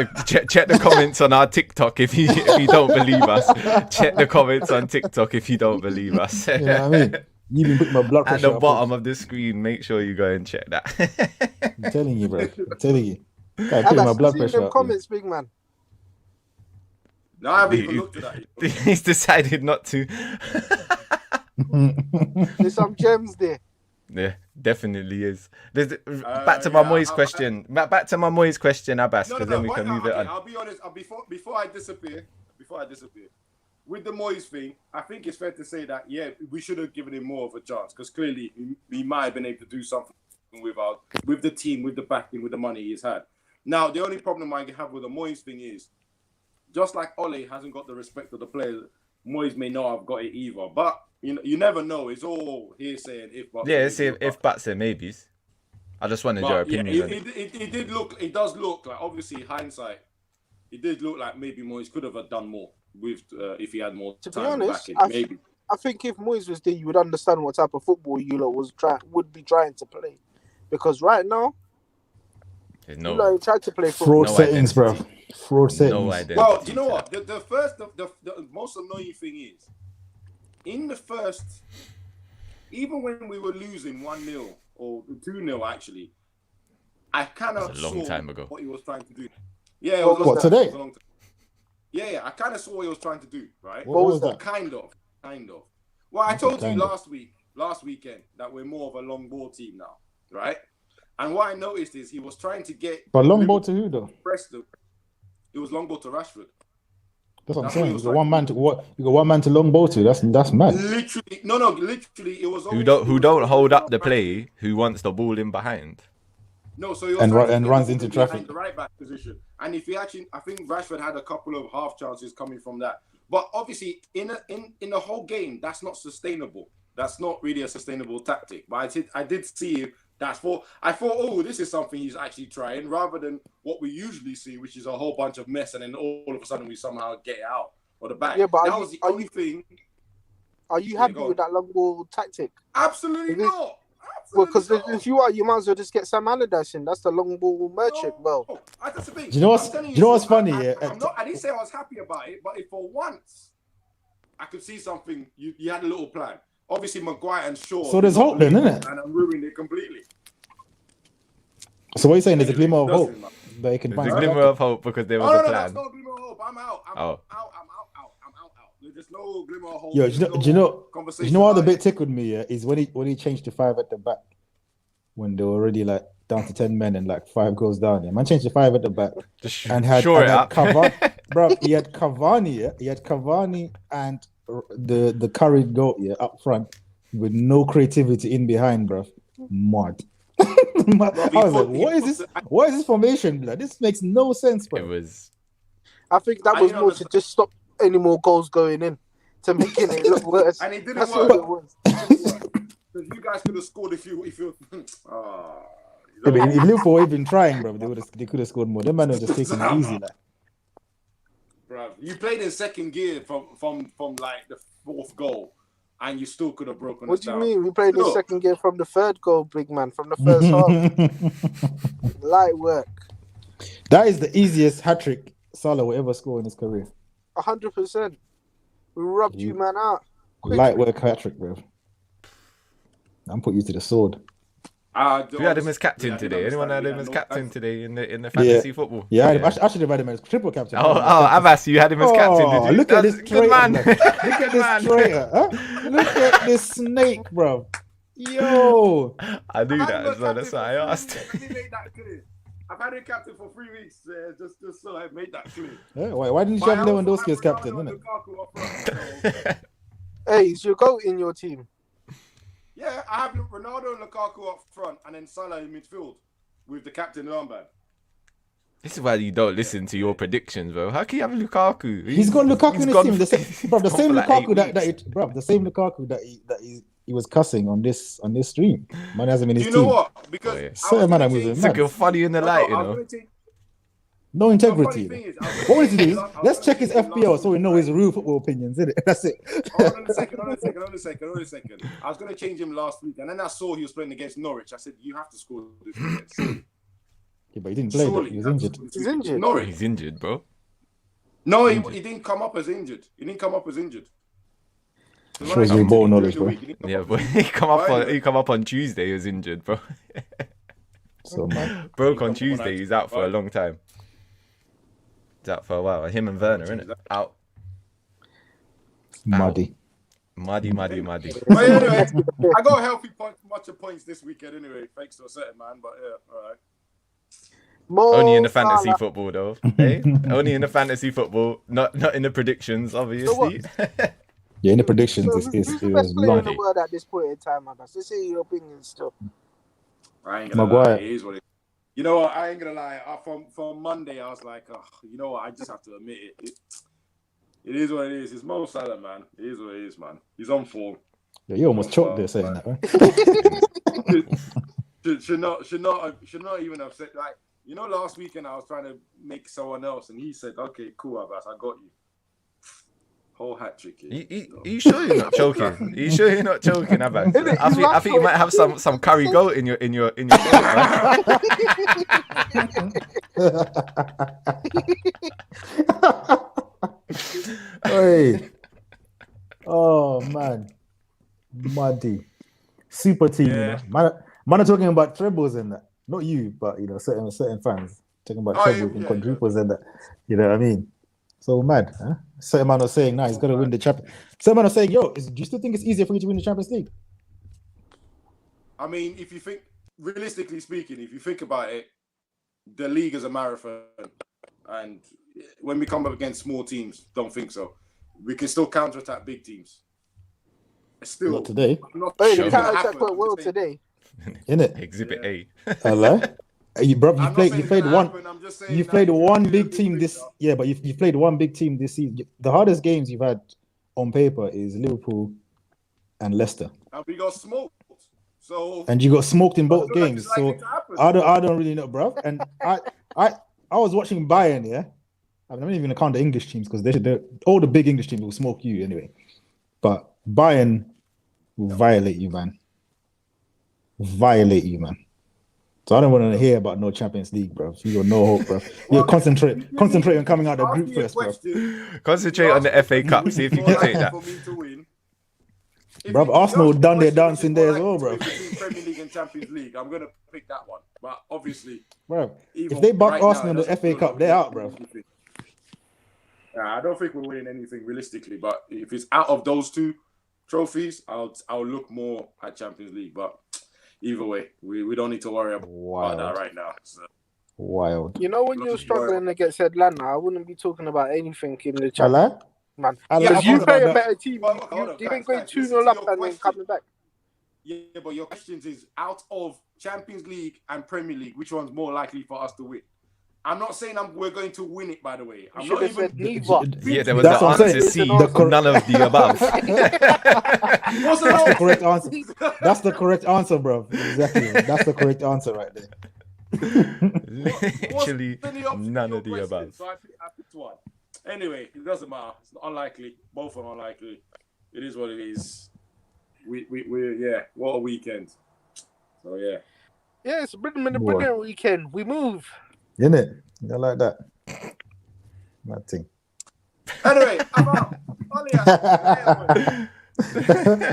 A: the comments on our TikTok if you don't believe us. Check the comments on TikTok if you don't believe us.
B: You know what I mean? You've been putting my blood pressure
A: at the bottom of the screen. Make sure you go and check that.
B: I'm telling you, bro. I'm telling you. Putting my blood pressure up.
D: Comments, big man.
C: No, I haven't even looked at that.
A: He's decided not to.
D: There's some gems there.
A: Yeah, definitely is. Back to my Moyes question. Back to my Moyes question, Abbas, because then we can move it on.
C: I'll be honest. Before I disappear, with the Moyes thing, I think it's fair to say that we should have given him more of a chance because clearly he might have been able to do something with the team, with the backing, with the money he's had. Now the only problem I have with the Moyes thing is, just like Ole hasn't got the respect of the players, Moyes may not have got it either. But you never know. It's all hearsay and if.
A: Yeah, it's if buts and maybes. I just wanted your opinion.
C: It does look like, obviously hindsight, it did look like maybe Moyes could have done more with if he had more time.
D: To be honest,
C: maybe.
D: I think if Moyes was there, you would understand what type of football you lot would be trying to play, because right now. You lot tried to play
B: fraud settings, bro. Fraud settings.
C: Well, you know what? The most annoying thing is, in the first, even when we were losing 1-0 or 2-0, actually, I kind of saw what he was trying to do. Yeah, it was
B: what today?
C: Yeah, I kind of saw what he was trying to do, right?
B: What was that?
C: Kind of. Well, I told you last weekend, that we're more of a long ball team now, right? And what I noticed is he was trying to get.
B: But long ball to who though?
C: It was long ball to Rashford.
B: That's what I'm saying. You got one man to what? You got one man to long ball to. That's mad.
C: Literally, it was.
A: Who don't hold up the play? Who wants the ball in behind?
C: No, so he was
B: and runs into traffic.
C: The right back position, and if he actually, I think Rashford had a couple of half chances coming from that. But obviously, in the whole game, that's not sustainable. That's not really a sustainable tactic. But I did see I thought, oh, this is something he's actually trying, rather than what we usually see, which is a whole bunch of mess, and then all of a sudden we somehow get it out of the back.
D: Yeah, but
C: that was the only thing.
D: Are you happy with that long ball tactic?
C: Absolutely not.
D: Well, because if you are, you might as well just get Sam Allardyce in. That's the long ball merchant.
C: No.
D: Well,
C: That's the thing.
B: Do you know what's funny?
C: I didn't say I was happy about it, but if for once I could see something, you had a little plan. Obviously, Maguire and Shaw.
B: So there's hope then, isn't it?
C: And I'm ruining it completely.
B: So what are you saying? There's a glimmer of hope that you can
A: There's
B: find.
A: a glimmer of hope because there was a plan.
C: There's no glimmer of hope. I'm out. I'm out. There's no glimmer of hope.
B: Yo, do you know what the bit tickled me? Yeah, is when he changed to 5 at the back when they were already like down to 10 men and like 5 goes down. Yeah, man changed to 5 at the back and had Cavani. Bro, he had Cavani. Yeah, he had Cavani and the curried goat up front with no creativity in behind, bro. Mad. I was like, what is this? What is this formation? Like, this makes no sense, bro.
A: It was.
D: I think that was more to just stop any more goals going in, to making it look worse.
C: And it didn't
D: That's
C: work.
D: what it was.
C: Because you guys could have scored if you.
B: If Liverpool were even trying, bro, they could have scored more. Them man was just taking it easy, like.
C: Bro, you played in second gear from like the 4th goal, and you still could have broken.
D: What do you mean? We played in second gear from the 3rd goal, big man, from the first half. Light work.
B: That is the easiest hat trick Salah will ever score in his career.
D: 100%. We rubbed you man out.
B: Light work hat trick, bro. I'm putting you to the sword.
A: Who had him as captain today? Anyone had him as captain today in the fantasy football?
B: Yeah, I should have had him as triple captain.
A: Abbas, you had him as captain, did you?
B: Look at this
A: good man.
B: Look at this traitor. Huh? Look at this snake, bro. Yo.
A: I knew that as well. That's why I asked.
C: Let me make that clear. I've had him captain for 3 weeks, just so I made that clear.
B: Yeah, why didn't you have Lewandowski as captain, innit?
D: Hey, is your goat in your team?
C: Yeah, I have Ronaldo and Lukaku up front, and then Salah in midfield with the captain armband.
A: This is why you don't listen to your predictions, bro. How can you have Lukaku?
B: He's got Lukaku in his team. The same Lukaku that he was cussing on this stream. Man has him in his team.
C: You know what? Because
A: it's like you're funny in the light, you know.
B: No integrity. What we need to do is let's check his FPL so we know his real football opinions, isn't it? That's it.
C: Hold on a second. I was going to change him last week, and then I saw he was playing against Norwich. I said, you have to score this weekend.
B: Yeah, but he didn't play. He was injured.
D: He's injured.
C: Norwich.
A: He's injured, bro.
C: No, he didn't come up as injured.
B: Shows you ball knowledge, bro.
A: Yeah, but he come up on Tuesday. He was injured, bro.
B: So man,
A: broke on Tuesday. He's out for a long time. He's out for a while. Him and Werner, innit? Out.
B: muddy.
C: But anyway, I got a healthy bunch of points this weekend anyway, thanks to a certain man. But yeah, all right.
A: Only in the fantasy football, though. Hey? Only in the fantasy football, not in the predictions, obviously.
B: Yeah, in the predictions,
D: who's the best player in the world at this point in time, I guess? Let's see your opinion still.
C: I ain't gonna lie. It is what it is. You know what? I ain't gonna lie. From Monday, I was like, oh, you know what? I just have to admit it. It is what it is. It's Mo Salah, man. It is what it is, man. He's on form.
B: Yeah, you almost choked there saying that,
C: right? should not even have said, like, you know, last weekend I was trying to make someone else, and he said, "Okay, cool, Abbas, I got you." Whole hat trick.
A: You sure you're not choking? You sure you're not choking, Abbas? I think you might have some curry goat in your throat, right?
B: Hey. Oh man, muddy, super team.
C: Yeah.
B: You know? Man are talking about trebles and that. Not you, but you know, certain fans talking about trebles and quadruples and that. You know what I mean? So mad, huh? Certain man was saying, he's got to win the Champions. Certain man was saying, do you still think it's easier for you to win the Champions League?
C: I mean, if you think, realistically speaking, if you think about it, the league is a marathon, and when we come up against small teams, don't think so. We can still counterattack big teams. Still,
B: not today.
D: The counterattack went well today.
B: Innit?
A: Exhibit A.
B: Hello? You played one big team this but you played one big team this season. The hardest games you've had on paper is Liverpool and Leicester.
C: And we got smoked. So
B: and you got smoked in both
C: I feel like
B: games.
C: it's likely
B: So
C: to happen.
B: I don't really know, bro. And I was watching Bayern, yeah. I mean, I'm not even gonna count the English teams because all the big English teams will smoke you anyway. But Bayern will violate you, man. Violate you, man. So I don't want to hear about no Champions League, bro. You got no hope, bro.
C: Well,
B: concentrate on coming out of the
C: ask
B: group
C: me a
B: first, bro.
C: question.
A: Concentrate on the FA Cup. See if you can take that.
C: For me to win.
B: Bro, Arsenal done their dancing there as well, bro.
C: Between Premier League and Champions League, I'm gonna pick that one. But obviously,
B: bro, if they bump Arsenal in the FA Cup, they're out, bro.
C: I don't think we're winning anything realistically. But if it's out of those two trophies, I'll look more at Champions League. But either way, we don't need to worry about that right now. So.
B: Wild.
D: You know, when you're struggling against Atlanta, I wouldn't be talking about anything in the Champions League, man. Because you play a better team. You ain't going 2-0 up and then coming back.
C: Yeah, but your questions is out of Champions League and Premier League, which one's more likely for us to win? I'm not saying we're going to win it, by the way. I'm not even.
A: Yeah, there was the answer C, none of the above.
B: That's the correct answer. That's the correct answer, bro. Exactly. That's the correct answer right there.
A: Literally none of the above.
C: So I picked one. Anyway, it doesn't matter. It's unlikely. Both are unlikely. It is what it is. We're what a weekend. So yeah.
D: Yeah, it's a brilliant weekend. We move.
B: Isn't it? You like that? Nothing.
C: Anyway, I'm out.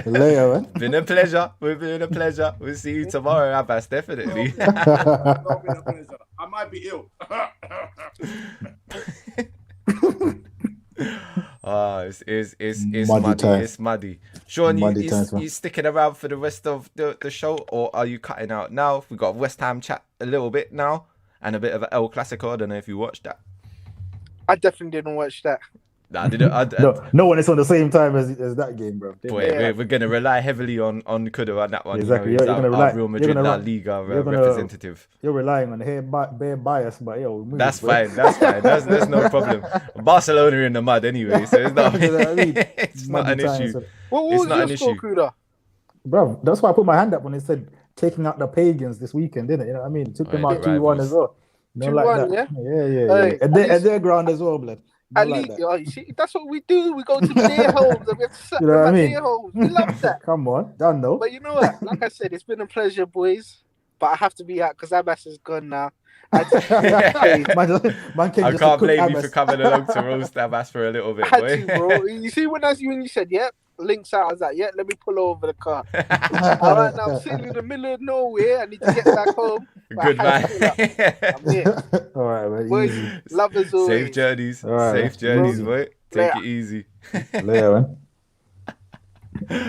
B: Later, man.
A: Been a pleasure. Been a pleasure. We'll see you tomorrow, Abbas, definitely.
C: Been a pleasure. I might be ill. It's
A: muddy. It's muddy. Sean, you sticking around for the rest of the show, or are you cutting out now? We got West Ham chat a little bit now, and a bit of an El Clasico. I don't know if you watched that.
D: I definitely didn't watch that.
A: Nah, I didn't.
B: No one is on the same time as that game, bro.
A: Boy, we're going to rely heavily on Kudo on that one.
B: Exactly.
A: You know, you're our Real Madrid La Liga representative.
B: You're relying on bare bias, but
A: that's fine. There's no problem. Barcelona in the mud anyway, so it's not. It's not an issue.
D: What was your score, Kudo?
B: Bro, that's why I put my hand up when it said taking out the pagans this weekend, didn't it? You know what I mean? Took them out 2-1 as well.
D: 2-1,
B: like yeah. At their ground as well, blood.
D: At least, you see, that's what we do. We go to their homes and we have to set
B: you know what I mean?
D: their homes. We love that.
B: Come on, don't know.
D: But you know what? Like I said, it's been a pleasure, boys. But I have to be out because Abbas is gone now.
A: I can't blame you for coming along to roast Abbas for a little bit, boy.
D: Bro. You see, when you said, yep, links out, I was like, yeah, let me pull over the car. All right, now I'm sitting in the middle of nowhere. I need to get back home.
A: Good man.
B: I'm here. All right, man.
D: Boys, love as always.
A: Safe journeys.
B: Right,
A: safe journeys, boy. Take it easy.
B: Later, man.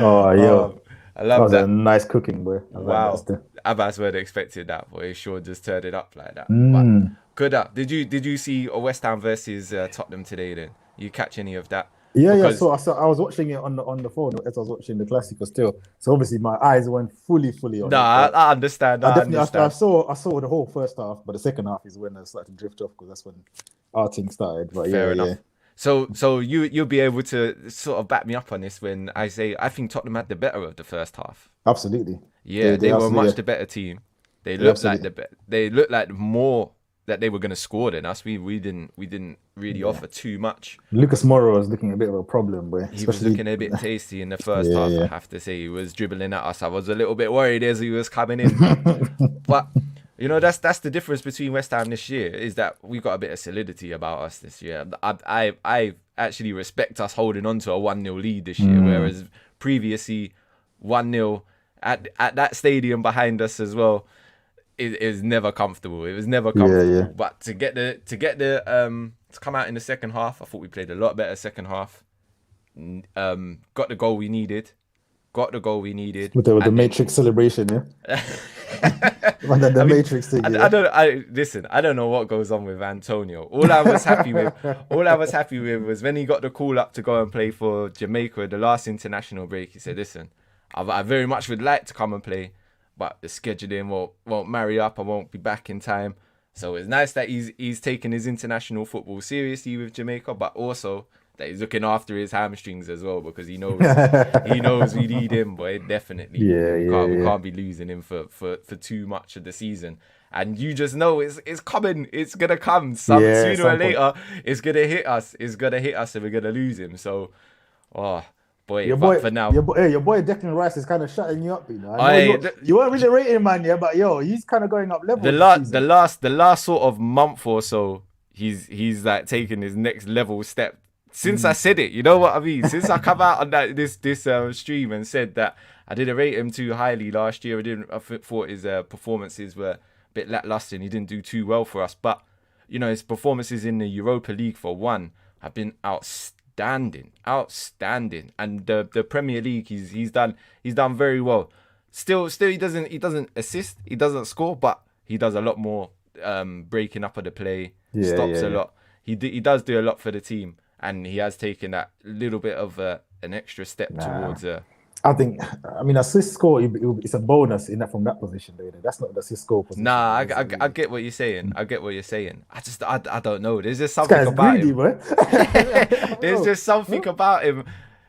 B: Oh, yo.
A: I love that.
B: Was a nice cooking, boy.
A: Wow. Abbas weren't expecting that, boy. Sure, just turned it up like that. But good up. Did you see West Ham versus Tottenham today? Then you catch any of that?
B: Yeah. So I was watching it on the phone as I was watching the Classico still. So obviously my eyes went fully on.
A: I understand.
B: I saw the whole first half, but the second half is when I started to drift off because that's when our thing started. But
A: fair enough. Yeah. So you'll be able to sort of back me up on this when I say I think Tottenham had the better of the first half.
B: Absolutely.
A: Yeah, they were much the better team. They looked like more that they were going to score than us. We didn't really offer too much.
B: Lucas Moura was looking a bit of a problem, boy.
A: He was looking a bit tasty in the first half. I have to say, he was dribbling at us. I was a little bit worried as he was coming in, but. You know, that's the difference between West Ham this year is that we got a bit of solidity about us this year. I actually respect us holding on to a 1-0 lead this year, whereas previously 1-0 at that stadium behind us as well is never comfortable. It was never comfortable. Yeah. But to come out in the second half, I thought we played a lot better second half. Got the goal we needed. With
B: the Matrix celebration, yeah. The Matrix thing.
A: I don't know what goes on with Antonio. All I was happy with was when he got the call up to go and play for Jamaica at the last international break. He said, "Listen, I very much would like to come and play, but the scheduling won't marry up. I won't be back in time." So it's nice that he's taking his international football seriously with Jamaica, but also that he's looking after his hamstrings as well, because he knows we need him, boy. Definitely. We can't be losing him for too much of the season. And you just know it's coming. It's gonna come. Sooner or later, it's gonna hit us. It's gonna hit us, and we're gonna lose him. So, for now,
B: your boy Declan Rice is kind of shutting you up. You know, you weren't really rating him, man. Yeah, but he's kind of going up level.
A: The last sort of month or so, he's like taking his next level step. Since I said it, you know what I mean? Since I come out on this stream and said that I didn't rate him too highly last year, I thought his performances were a bit lackluster and he didn't do too well for us. But, you know, his performances in the Europa League, for one, have been outstanding. And the Premier League, he's done very well. Still he doesn't assist, he doesn't score, but he does a lot more breaking up of the play, stops a lot. He does do a lot for the team, and he has taken that little bit of an extra step towards
B: I mean, assist score, it's a bonus in that from that position, though. That's not the assist score position.
A: I get what you're saying. I don't know. There's just something about him. There's just something about him.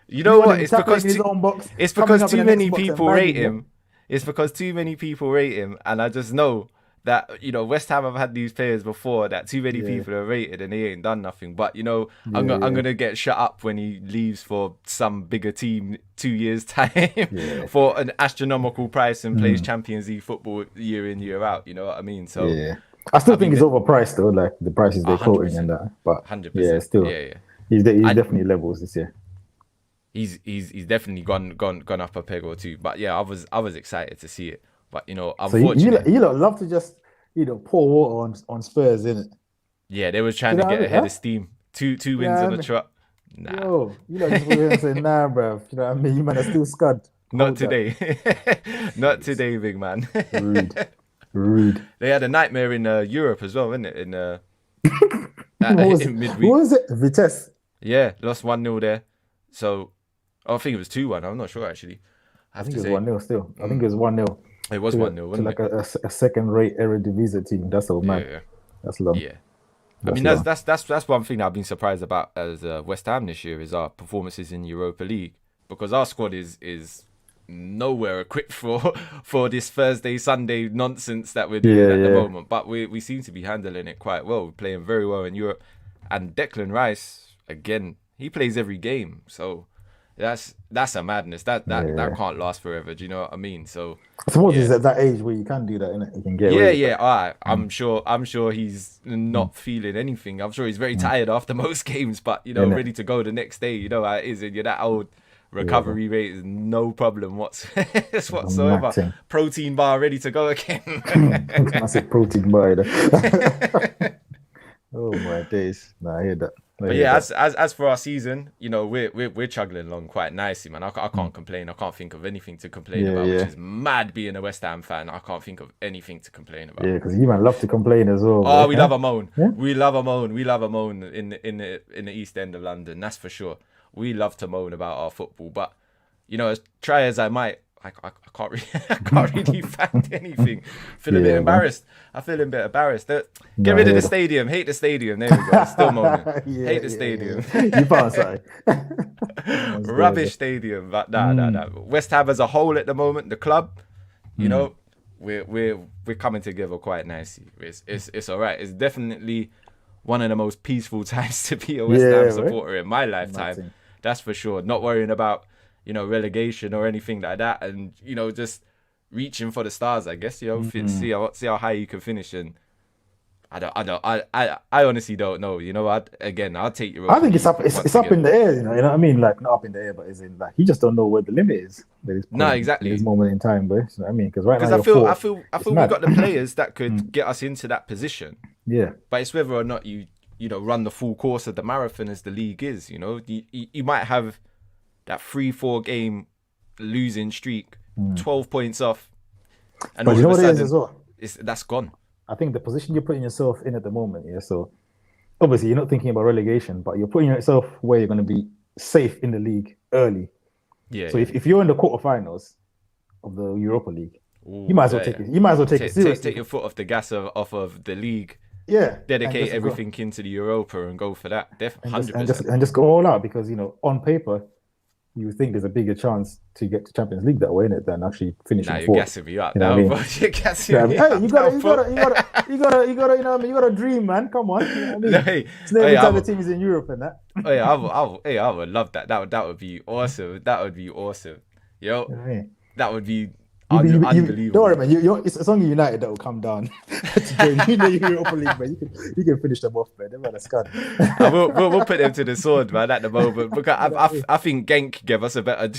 A: You know what? It's because too many people rate him. It's because too many people rate him, and I just know that, you know, West Ham have had these players before that too many people are rated and he ain't done nothing. But, you know, I'm gonna get shut up when he leaves for some bigger team 2 years time for an astronomical price and plays Champions League football year in, year out. You know what I mean? So
B: I still think he's overpriced though, like the prices they're quoting and that. But
A: 100%.
B: He's definitely levels this year.
A: He's definitely gone up a peg or two. But yeah, I was excited to see it. But, you know, unfortunately...
B: So you love to just, you know, pour water on Spurs, innit?
A: Yeah, they was trying to get ahead of steam. Two wins on the trot. Nah.
B: Yo, you know, just go and say, nah, bruv. You know what I mean? You man are still scud.
A: Not today. Not today, big man.
B: Rude.
A: They had a nightmare in Europe as well, didn't it? In midweek.
B: What was it? Vitesse.
A: Yeah, lost 1-0 there. So, I think it was 2-1. I'm not sure, actually.
B: I think it was 1-0 still. I think it was 1-0.
A: It was 1-0, wasn't
B: it? Like a second-rate Eredivisie team. That's all, man.
A: Yeah.
B: That's long.
A: Yeah. I mean, that's one thing that I've been surprised about as West Ham this year is our performances in Europa League, because our squad is nowhere equipped for this Thursday, Sunday nonsense that we're doing at the moment. But we seem to be handling it quite well. We're playing very well in Europe. And Declan Rice, again, he plays every game. So that's a madness. That can't last forever. Do you know what I mean? So
B: I suppose he's at that age where you can do that, innit? You can get away
A: All right. I'm sure he's not feeling anything. I'm sure he's very tired after most games, but, you know, ready to go the next day. You know how it is, and you're that old. Recovery rate is no problem whatsoever. Protein bar ready to go again.
B: Massive protein bar. Oh my days! Nah, I hear that.
A: But yeah, as for our season, you know, we're chugging along quite nicely, man. I can't complain. I can't think of anything to complain about, which is mad being a West Ham fan. I can't think of anything to complain about.
B: Yeah, because you man love to complain as well.
A: Oh, we love a moan. Yeah? We love a moan in the East End of London. That's for sure. We love to moan about our football, but, you know, as try as I might, I can't really find anything. I feel a bit embarrassed. Get rid of the stadium. Hate the stadium. There we go. Still moaning. Hate the stadium.
B: You found something.
A: Rubbish stadium. But nah. West Ham as a whole at the moment, the club, you know, we're coming together quite nicely. It's all right. It's definitely one of the most peaceful times to be a West Ham supporter in my lifetime. That's for sure. Not worrying about, you know, relegation or anything like that, and, you know, just reaching for the stars, I guess. You know, see how high you can finish. And I honestly don't know. You know, I'll take your.
B: I think it's up in the air. You know what I mean? Like, not up in the air, but is in, like, you just don't know where the limit is.
A: No, exactly.
B: At this moment in time, but you know what I mean, because right now
A: I feel we got the players that could get us into that position.
B: Yeah,
A: but it's whether or not you run the full course of the marathon as the league is. You know, you might have that 3-4 game losing streak, 12 points off, and
B: but
A: all
B: you know
A: of a
B: what it is
A: sudden,
B: as well?
A: That's gone.
B: I think the position you're putting yourself in at the moment, so obviously you're not thinking about relegation, but you're putting yourself where you're going to be safe in the league early. Yeah. So if you're in the quarterfinals of the Europa League, you might as well take it. You might as well take it seriously.
A: Take your foot off the gas off of the league dedicate
B: just
A: everything into the Europa and go for that.
B: and
A: 100%.
B: just go all out because on paper you would think there's a bigger chance to get to Champions League that way, innit, than actually finishing
A: Nah, you're
B: fourth.
A: gassing me up
B: You know
A: now,
B: what I mean?
A: bro. You're gassing
B: Yeah, I
A: me
B: mean, hey,
A: up
B: you
A: now,
B: gotta,
A: bro.
B: you know what I mean? You gotta dream, man. Come on. You know what I mean?
A: Hey,
B: It's not every time the
A: I'm-
B: team is in Europe and that.
A: Hey, I would love that. That would be awesome. That would be awesome. Yo,
B: You know what I mean?
A: that would be
B: Don't
A: unbelievable.
B: worry, man. It's only United that will come down to join the Europa League, man. You can finish them off, man. They're man a scud.
A: We'll put them to the sword, man, at the moment. Because I think Genk give us a better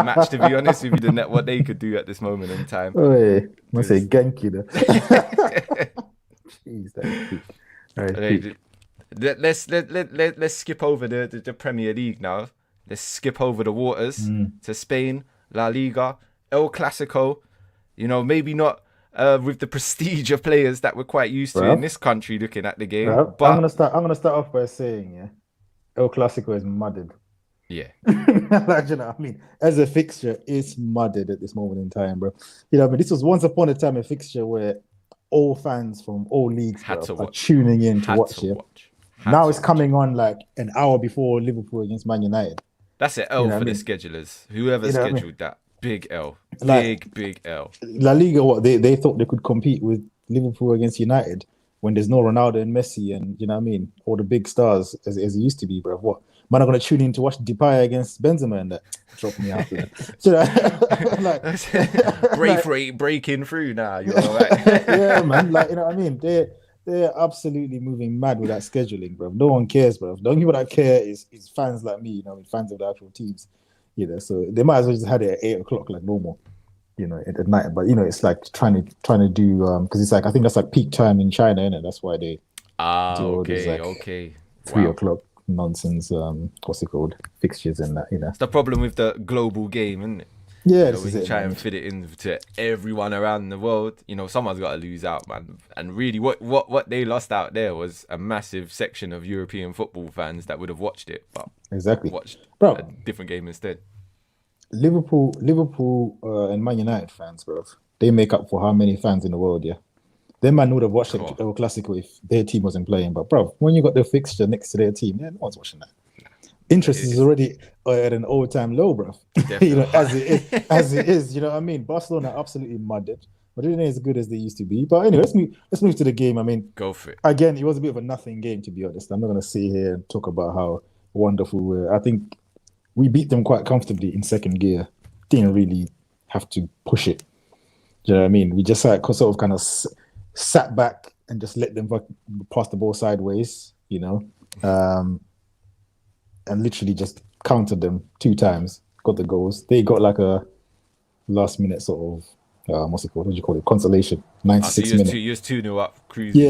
A: match, to be honest with you, than what they could do at this moment in time.
B: Oh, yeah. I say Genki, though. Jeez, that's peak. All right, peak.
A: Let's skip over the Premier League now. Let's skip over the waters to Spain, La Liga, El Clasico. You know, maybe not with the prestige of players that we're quite used to in this country looking at the game.
B: Well,
A: but
B: I'm gonna start off by saying, yeah, El Clasico is mudded.
A: yeah,
B: Like, you know what I mean? As a fixture, it's mudded at this moment in time, bro. You know, but this was once upon a time a fixture where all fans from all leagues are tuning in to watch it. Now it's coming on like an hour before Liverpool against Man United.
A: That's an L for the schedulers. Whoever scheduled that, big L, big L.
B: La Liga, they thought they could compete with Liverpool against United when there's no Ronaldo and Messi and, you know what I mean, all the big stars as it used to be, bro. What? Man, I'm gonna tune in to watch Depay against Benzema and that. Drop me out there. So, like,
A: breaking through now. You're all right.
B: Yeah, man. Like, you know what I mean? They're absolutely moving mad with that scheduling, bro. No one cares, bro. The only people that care is fans like me, you know, fans of the actual teams. You know, so they might as well just had it at 8:00 like normal, you know, at night. But you know, it's like trying to do because it's like I think that's like peak time in China, isn't it? That's why they do all these, like,
A: okay.
B: 3:00 nonsense. What's it called? Fixtures and that, you know.
A: It's the problem with the global game, isn't it?
B: Yeah,
A: you know, when you try and fit it into everyone around the world, you know, someone's got to lose out, man. And really, what they lost out there was a massive section of European football fans that would have watched it, but watched a different game instead.
B: Liverpool, and Man United fans, bro. They make up for how many fans in the world, yeah. Their man would have watched the El Clasico if their team wasn't playing, but bro, when you got the fixture next to their team, no one's watching that. Interest is already at an all-time low, bro. You know, as it is. You know what I mean? Barcelona absolutely mudded, but it ain't as good as they used to be. But anyway, let's move to the game. I mean,
A: go for it.
B: Again, it was a bit of a nothing game, to be honest. I'm not going to sit here and talk about how wonderful we were. I think we beat them quite comfortably in second gear. Didn't really have to push it. Do you know what I mean? We just kind of sat back and just let them pass the ball sideways, you know. And literally just countered them 2 times, got the goals. They got like a last minute sort of what's it called? What do you call it? Consolation. 96 minutes.
A: You was 2-0 up, cruising.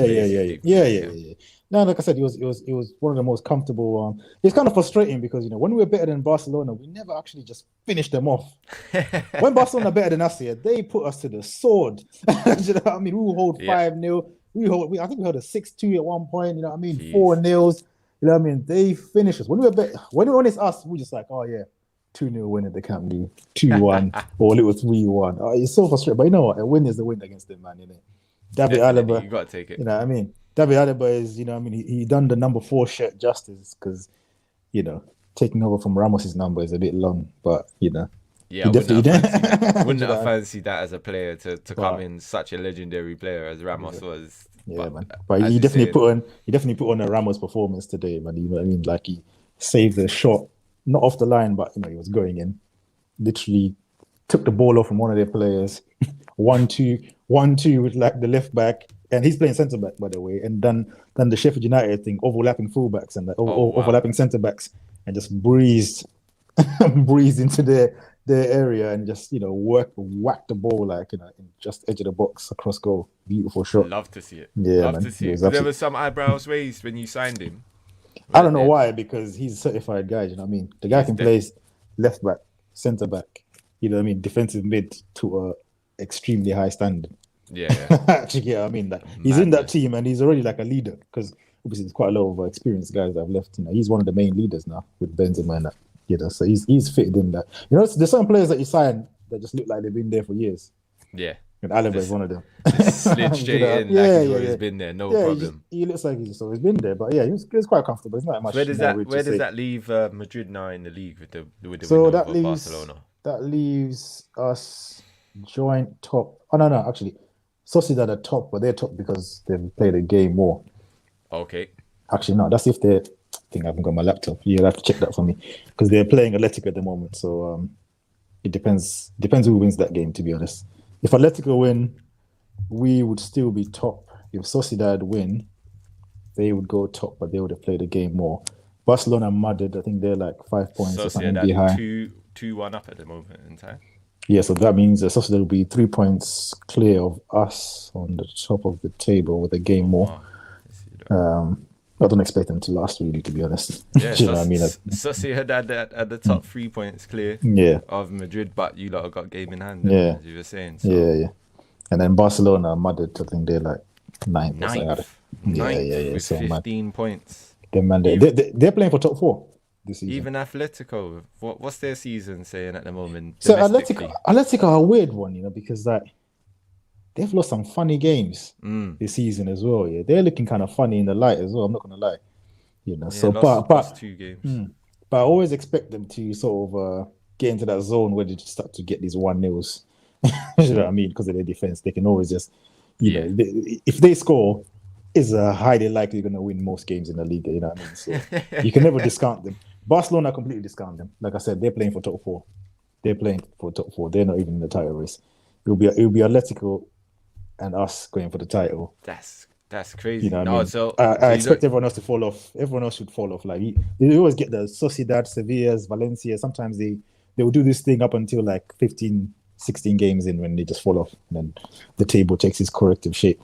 B: Yeah. No, like I said, it was one of the most comfortable. It's kind of frustrating because, you know, when we were better than Barcelona, we never actually just finished them off. When Barcelona are better than us here, they put us to the sword. You know what I mean? We will hold 5-0. I think we held a 6-2 at one point. You know what I mean? 4-0. You know what I mean? They finish us. When it's us, we're just like, oh yeah, 2-0 win at the Camp Nou, 2-1, or it was 3-1. It's so frustrating. But you know what? A win is a win against them, man, innit? David Alaba,
A: you gotta take it.
B: You know what I mean? David Alaba is, you know what I mean, he done the number 4 shirt justice because, you know, taking over from Ramos's number is a bit long, but you know.
A: Yeah, wouldn't have fancied that as a player to come in, such a legendary player as Ramos was.
B: Yeah, man. But he definitely put on a Ramos performance today, man. You know what I mean? Like he saved the shot, not off the line, but you know, he was going in. Literally took the ball off from one of their players. 1-2 with like the left back, and he's playing centre back, by the way, and done the Sheffield United thing, overlapping fullbacks and overlapping centre backs, and just breezed into their area and just, you know, whack the ball like, you know, in just edge of the box across goal. Beautiful shot.
A: Love to see it.
B: Yeah,
A: love to see it. There was some eyebrows raised when you signed him.
B: I don't know why, because he's a certified guy. You know what I mean? The guy can play left back, centre back. You know what I mean? Defensive mid to a extremely high standard.
A: Yeah.
B: Actually, yeah, I mean that he's in that team and he's already like a leader because obviously there's quite a lot of experienced guys that have left. You know, he's one of the main leaders now with Benzema and that. You know, so he's fitted in that. You know, there's some players that you sign that just look like they've been there for years.
A: Yeah.
B: And Alaba is one of them.
A: Just slid straight in like he's always been there, no problem.
B: He looks like he's just always been there. But yeah, he was quite comfortable. It's not much.
A: So where does that leave Madrid now in the league with the win over Barcelona?
B: That leaves us joint top. Oh no, actually, Sociedad are top, but they're top because they've played a game more.
A: Okay.
B: Actually, no, that's if they're. I think I haven't got my laptop. You'll have to check that for me because they're playing Atletico at the moment. So it depends who wins that game. To be honest, if Atletico win, we would still be top. If Sociedad win, they would go top, but they would have played a game more. Barcelona and Madrid, I think they're like 5 points or something behind.
A: 2-1 up at the moment in time.
B: Yeah, so that means Sociedad will be 3 points clear of us on the top of the table with a game more. I don't expect them to last really, to be honest.
A: Yeah, you know what I mean? Sociedad at the top 3 points clear of Madrid, but you lot have got game in hand, as you were saying. So.
B: Yeah. And then Barcelona, Madrid, I think they're like ninth.
A: With so 15 points.
B: They're playing for top 4 this season.
A: Even Atletico, what's their season saying at the moment?
B: So Atletico are a weird one, because like they've lost some funny games this season as well. Yeah, they're looking kind of funny in the light as well. I'm not gonna lie, So,
A: lost 2 games.
B: But I always expect them to sort of get into that zone where they just start to get these 1-0s. You know what I mean? Because of their defense, they can always just, if they score, it's highly likely going to win most games in the league. You know what I mean? So you can never discount them. Barcelona completely discount them. Like I said, they're playing for top 4. They're not even in the title race. It'll be Atletico and us going for the title.
A: That's crazy.
B: You know what I mean? So I expect everyone else to fall off. Everyone else should fall off. Like they always get the Sociedad, Sevillas, Valencia. Sometimes they will do this thing up until like 15, 16 games in when they just fall off, and then the table takes its corrective shape.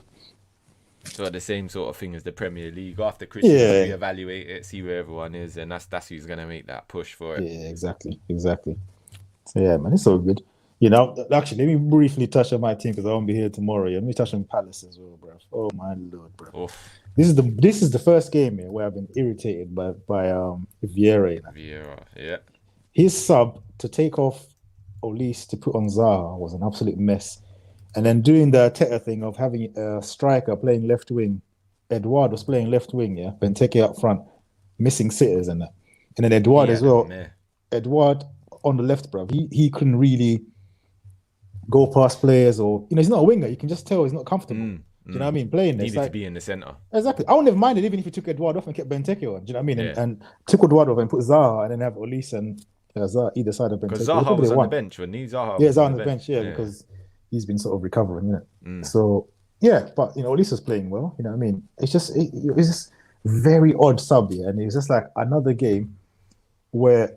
A: So the same sort of thing as the Premier League. After Christmas, we evaluate it, see where everyone is, and that's who's going to make that push for it.
B: Yeah, exactly. So yeah, man, it's all good. Actually, let me briefly touch on my team because I won't be here tomorrow. Yeah, let me touch on Palace as well, bro. Oh my lord, bro.
A: Oof.
B: This is the first game where I've been irritated by Vieira.
A: Vieira, yeah.
B: His sub to take off Olise to put on Zaha was an absolute mess. And then doing the Arteta thing of having a striker playing left wing. Edouard was playing left wing, Benteke up front, missing sitters and that. And then Edouard as well. Edouard on the left, bro. He couldn't really go past players or, he's not a winger. You can just tell he's not comfortable. Do you know what I mean? Playing there.
A: Needed to be in the centre.
B: Exactly. I wouldn't have minded even if he took Edouard off and kept Benteke on. Do you know what I mean? And took Edouard off and put Zaha and then have Olise and Zaha either side of Benteke.
A: Because Zaha was on the bench when Zaha
B: was on the bench, because he's been sort of recovering, So, but, Olise was playing well, you know what I mean? It's just very odd sub, and it's just like another game where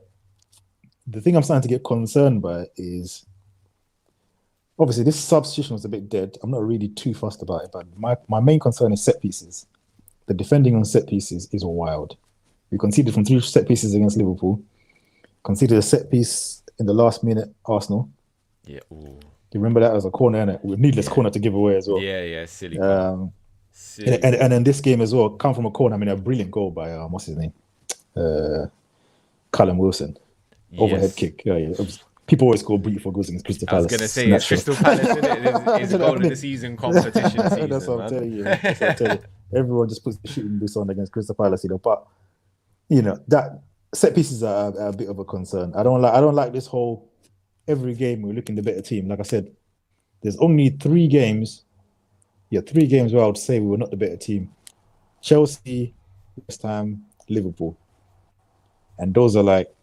B: the thing I'm starting to get concerned by is obviously this substitution was a bit dead. I'm not really too fussed about it, but my main concern is set pieces. The defending on set pieces is wild. We conceded from 3 set pieces against Liverpool, conceded a set piece in the last minute, Arsenal.
A: Yeah, ooh.
B: You remember that as a corner, and a needless corner to give away as well.
A: Yeah, silly.
B: Silly. And then this game as well, come from a corner. I mean, a brilliant goal by what's his name, Callum Wilson, overhead kick. Yeah. People always call beautiful goals against Crystal Palace.
A: I was going to say it's Crystal Palace, isn't it? It's a goal of the season competition season.
B: That's what I'm telling you. Everyone just puts the shooting boots on against Crystal Palace, But that set pieces are a bit of a concern. I don't like this whole. Every game we're looking the better team. Like I said, there's only 3 games. Yeah, 3 games where I would say we were not the better team. Chelsea, West Ham, Liverpool. And those are like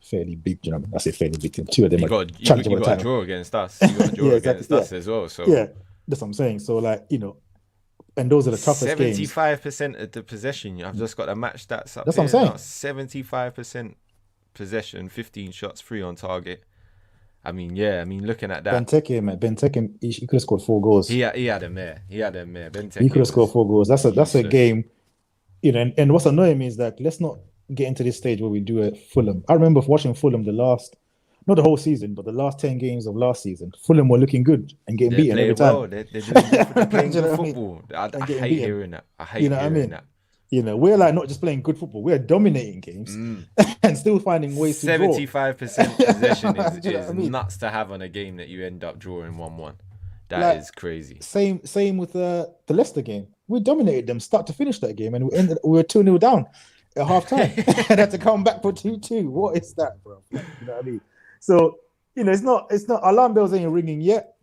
B: fairly big, I say fairly big team. 2 of them
A: you got a draw against us. You got a draw against us as well. So
B: that's what I'm saying. So and those are the toughest
A: 75% of the possession. I've just got to match that.
B: That's what I'm saying.
A: 75% possession, 15 shots, 3 on target. looking at that.
B: Benteke, he could have scored 4 goals.
A: He had them there. Benteke,
B: he could have scored 4 goals. That's a game. And what's annoying me is that let's not get into this stage where we do it Fulham. I remember watching Fulham not the whole season, but the last 10 games of last season. Fulham were looking good and getting beaten every time.
A: Well. They're playing good football. I hate hearing that. I hate hearing that.
B: We're like not just playing good football. We're dominating games and still finding ways to draw.
A: 75% possession is nuts to have on a game that you end up drawing 1-1. That is crazy.
B: Same with the Leicester game. We dominated them start to finish that game, and we were 2-0 down at half time and had to come back for 2-2. What is that, bro? You know what I mean? So, it's not alarm bells ain't ringing yet,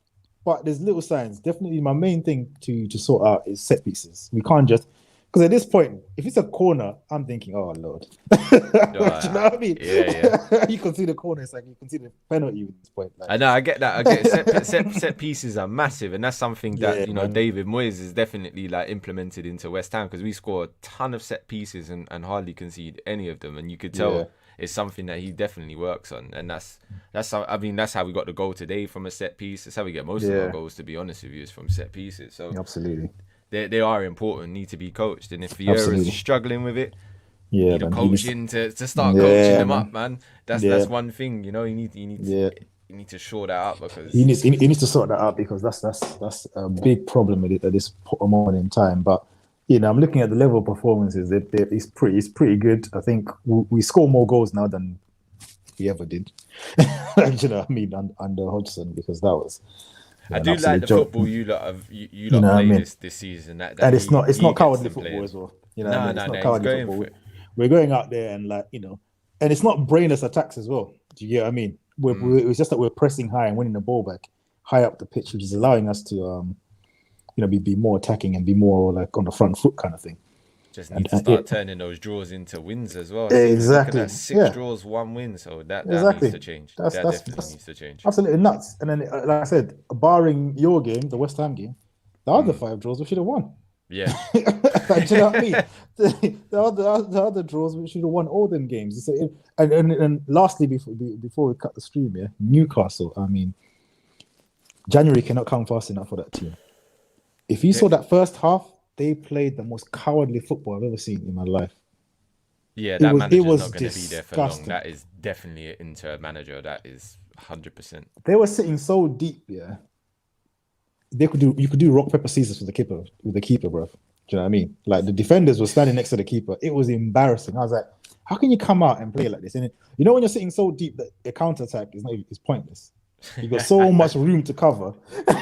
B: but there's little signs. Definitely my main thing to sort out is set pieces. We can't just, because at this point, if it's a corner, I'm thinking, oh Lord. Do you know what I mean?
A: Yeah.
B: You can see the corner, it's like you can see the penalty at this point. Like,
A: I know, I get that. I get set pieces are massive, and that's something that David Moyes is definitely like implemented into West Ham, because we score a ton of set pieces and hardly concede any of them, and you could tell it's something that he definitely works on, and that's how we got the goal today from a set piece. That's how we get most of our goals, to be honest with you, is from set pieces. So
B: absolutely.
A: They are important, need to be coached. And if Vieira's struggling with it, you need a coach in to start coaching them up, man. That's one thing, you need to shore that out, because
B: he needs to sort that out, because that's a big problem with it at this moment in time. But I'm looking at the level of performances. It's pretty good. I think we score more goals now than we ever did. You know what I mean, under Hodgson, because that was.
A: I do like the football you lot play this season. And
B: it's not cowardly football as well. It's not cowardly football. We're going out there and and it's not brainless attacks as well. Do you get what I mean? It's just that we're pressing high and winning the ball back high up the pitch, which is allowing us to be more attacking and be more like on the front foot kind of thing.
A: Just need to start turning those draws into wins as well.
B: Exactly.
A: 6 draws, 1 win. So that needs to change. That definitely needs to change.
B: Absolutely nuts. And then, like I said, barring your game, the West Ham game, the other 5 draws we should have won.
A: Yeah.
B: Do you know what I mean? The other draws we should have won all them games. And lastly, before we cut the stream, Newcastle. I mean, January cannot come fast enough for that team. If you saw that first half, they played the most cowardly football I've ever seen in my life.
A: Yeah, that manager's not going to be there for long. That is definitely an Inter manager. That is 100%.
B: They were sitting so deep, you could do rock paper scissors with the keeper, bro. Do you know what I mean? Like, the defenders were standing next to the keeper. It was embarrassing. I was like, how can you come out and play like this? And when you're sitting so deep that a counter attack is pointless. You got so much room to cover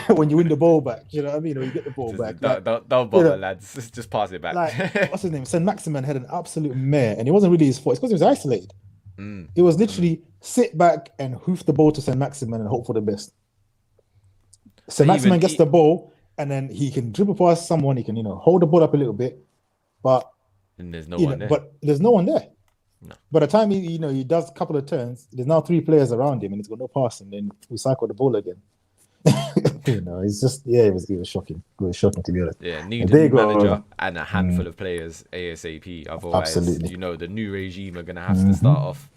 B: when you win the ball back. You know what I mean? Or you get the ball back.
A: Don't bother, lads. Just pass it back.
B: Like, what's his name? Saint Maximin had an absolute mare, and it wasn't really his fault. It's because he was isolated. It was literally sit back and hoof the ball to Saint Maximin and hope for the best. Saint Maximin gets the ball, and then he can dribble past someone. He can, hold the ball up a little bit, but
A: there's no one there.
B: But there's no one there.
A: No.
B: By the time he does a couple of turns, there's now 3 players around him, and he's got no pass, and then we cycle the ball again. It's just it was shocking. It was shocking, to be honest.
A: Yeah, need a new manager and a handful of players ASAP. Otherwise,
B: absolutely.
A: The new regime are gonna have to start off,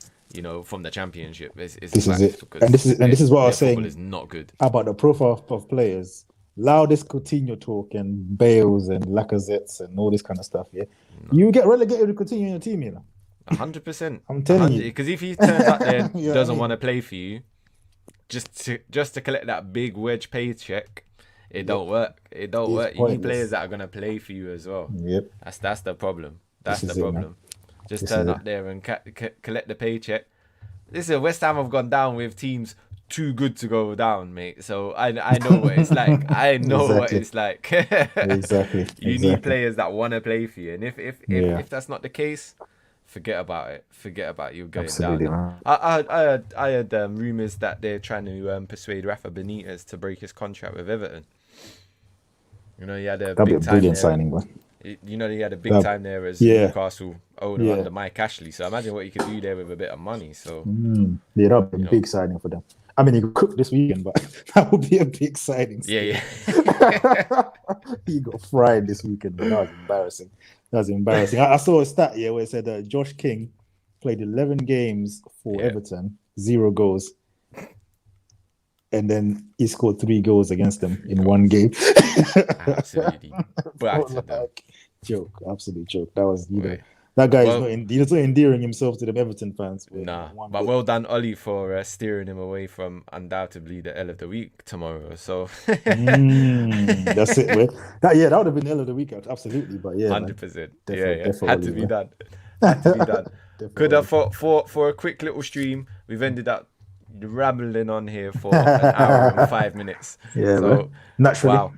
A: from the championship.
B: This is it, and this is what I was saying.
A: Is not good
B: about the profile of players. Loudest Coutinho talk and Bales and Lacazettes and all this kind of stuff. Yeah, you get relegated with Coutinho in your team,
A: 100%.
B: I'm telling you,
A: because if he turns out there and doesn't want to play for you, just to collect that big wedge paycheck, it don't work. It don't work. You need players that are gonna play for you as well.
B: Yep.
A: That's the problem. That's the problem. Just turn up there and collect the paycheck. Listen, West Ham have gone down with teams too good to go down, mate. So I know what it's like. I know what it's like.
B: Exactly.
A: You need players that want to play for you, and if that's not the case, forget about it. Forget about you going down. I heard rumors that they're trying to persuade Rafa Benitez to break his contract with Everton. He had a
B: that'd
A: big
B: be a
A: time
B: brilliant
A: there.
B: signing, man.
A: He had a big time there as Newcastle owner under Mike Ashley. So imagine what you could do there with a bit of money. So
B: that'd be a big signing for them. I mean, he could cook this weekend, but that would be a big signing.
A: Yeah.
B: He got fried this weekend, but that was embarrassing. I saw a stat where it said that Josh King played 11 games for Everton, 0 goals. And then he scored 3 goals against them in one game.
A: Absolutely.
B: Joke, absolute joke. That was, that guy is not endearing himself to the Everton fans.
A: But well done, Ollie, for steering him away from undoubtedly the L of the Week tomorrow. So
B: that's it, man. That would have been the L of the Week, absolutely. But
A: 100%.
B: Definitely,
A: had to be done. Could have for a quick little stream. We've ended up rambling on here for an hour and 5 minutes.
B: Yeah,
A: So,
B: man. Naturally.
A: wow.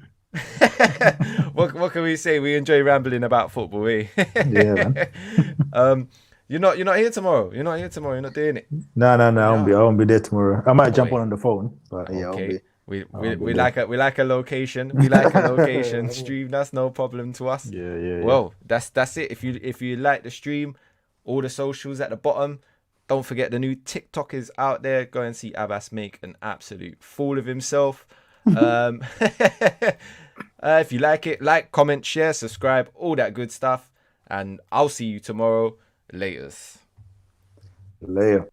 A: what can we say? We enjoy rambling about football, eh?
B: Yeah, man.
A: You're not here tomorrow. You're not here tomorrow. You're not doing it.
B: No. I won't be there tomorrow. I might jump
A: Boy.
B: on the phone, but yeah, I won't
A: Okay.
B: be.
A: We like a location. We like a location stream. That's no problem to us.
B: Yeah.
A: Well, that's it. If you like the stream, all the socials at the bottom. Don't forget the new TikTok is out there. Go and see Abbas make an absolute fool of himself. If you like it, like, comment, share, subscribe, all that good stuff. And I'll see you tomorrow. Laters.
B: Later.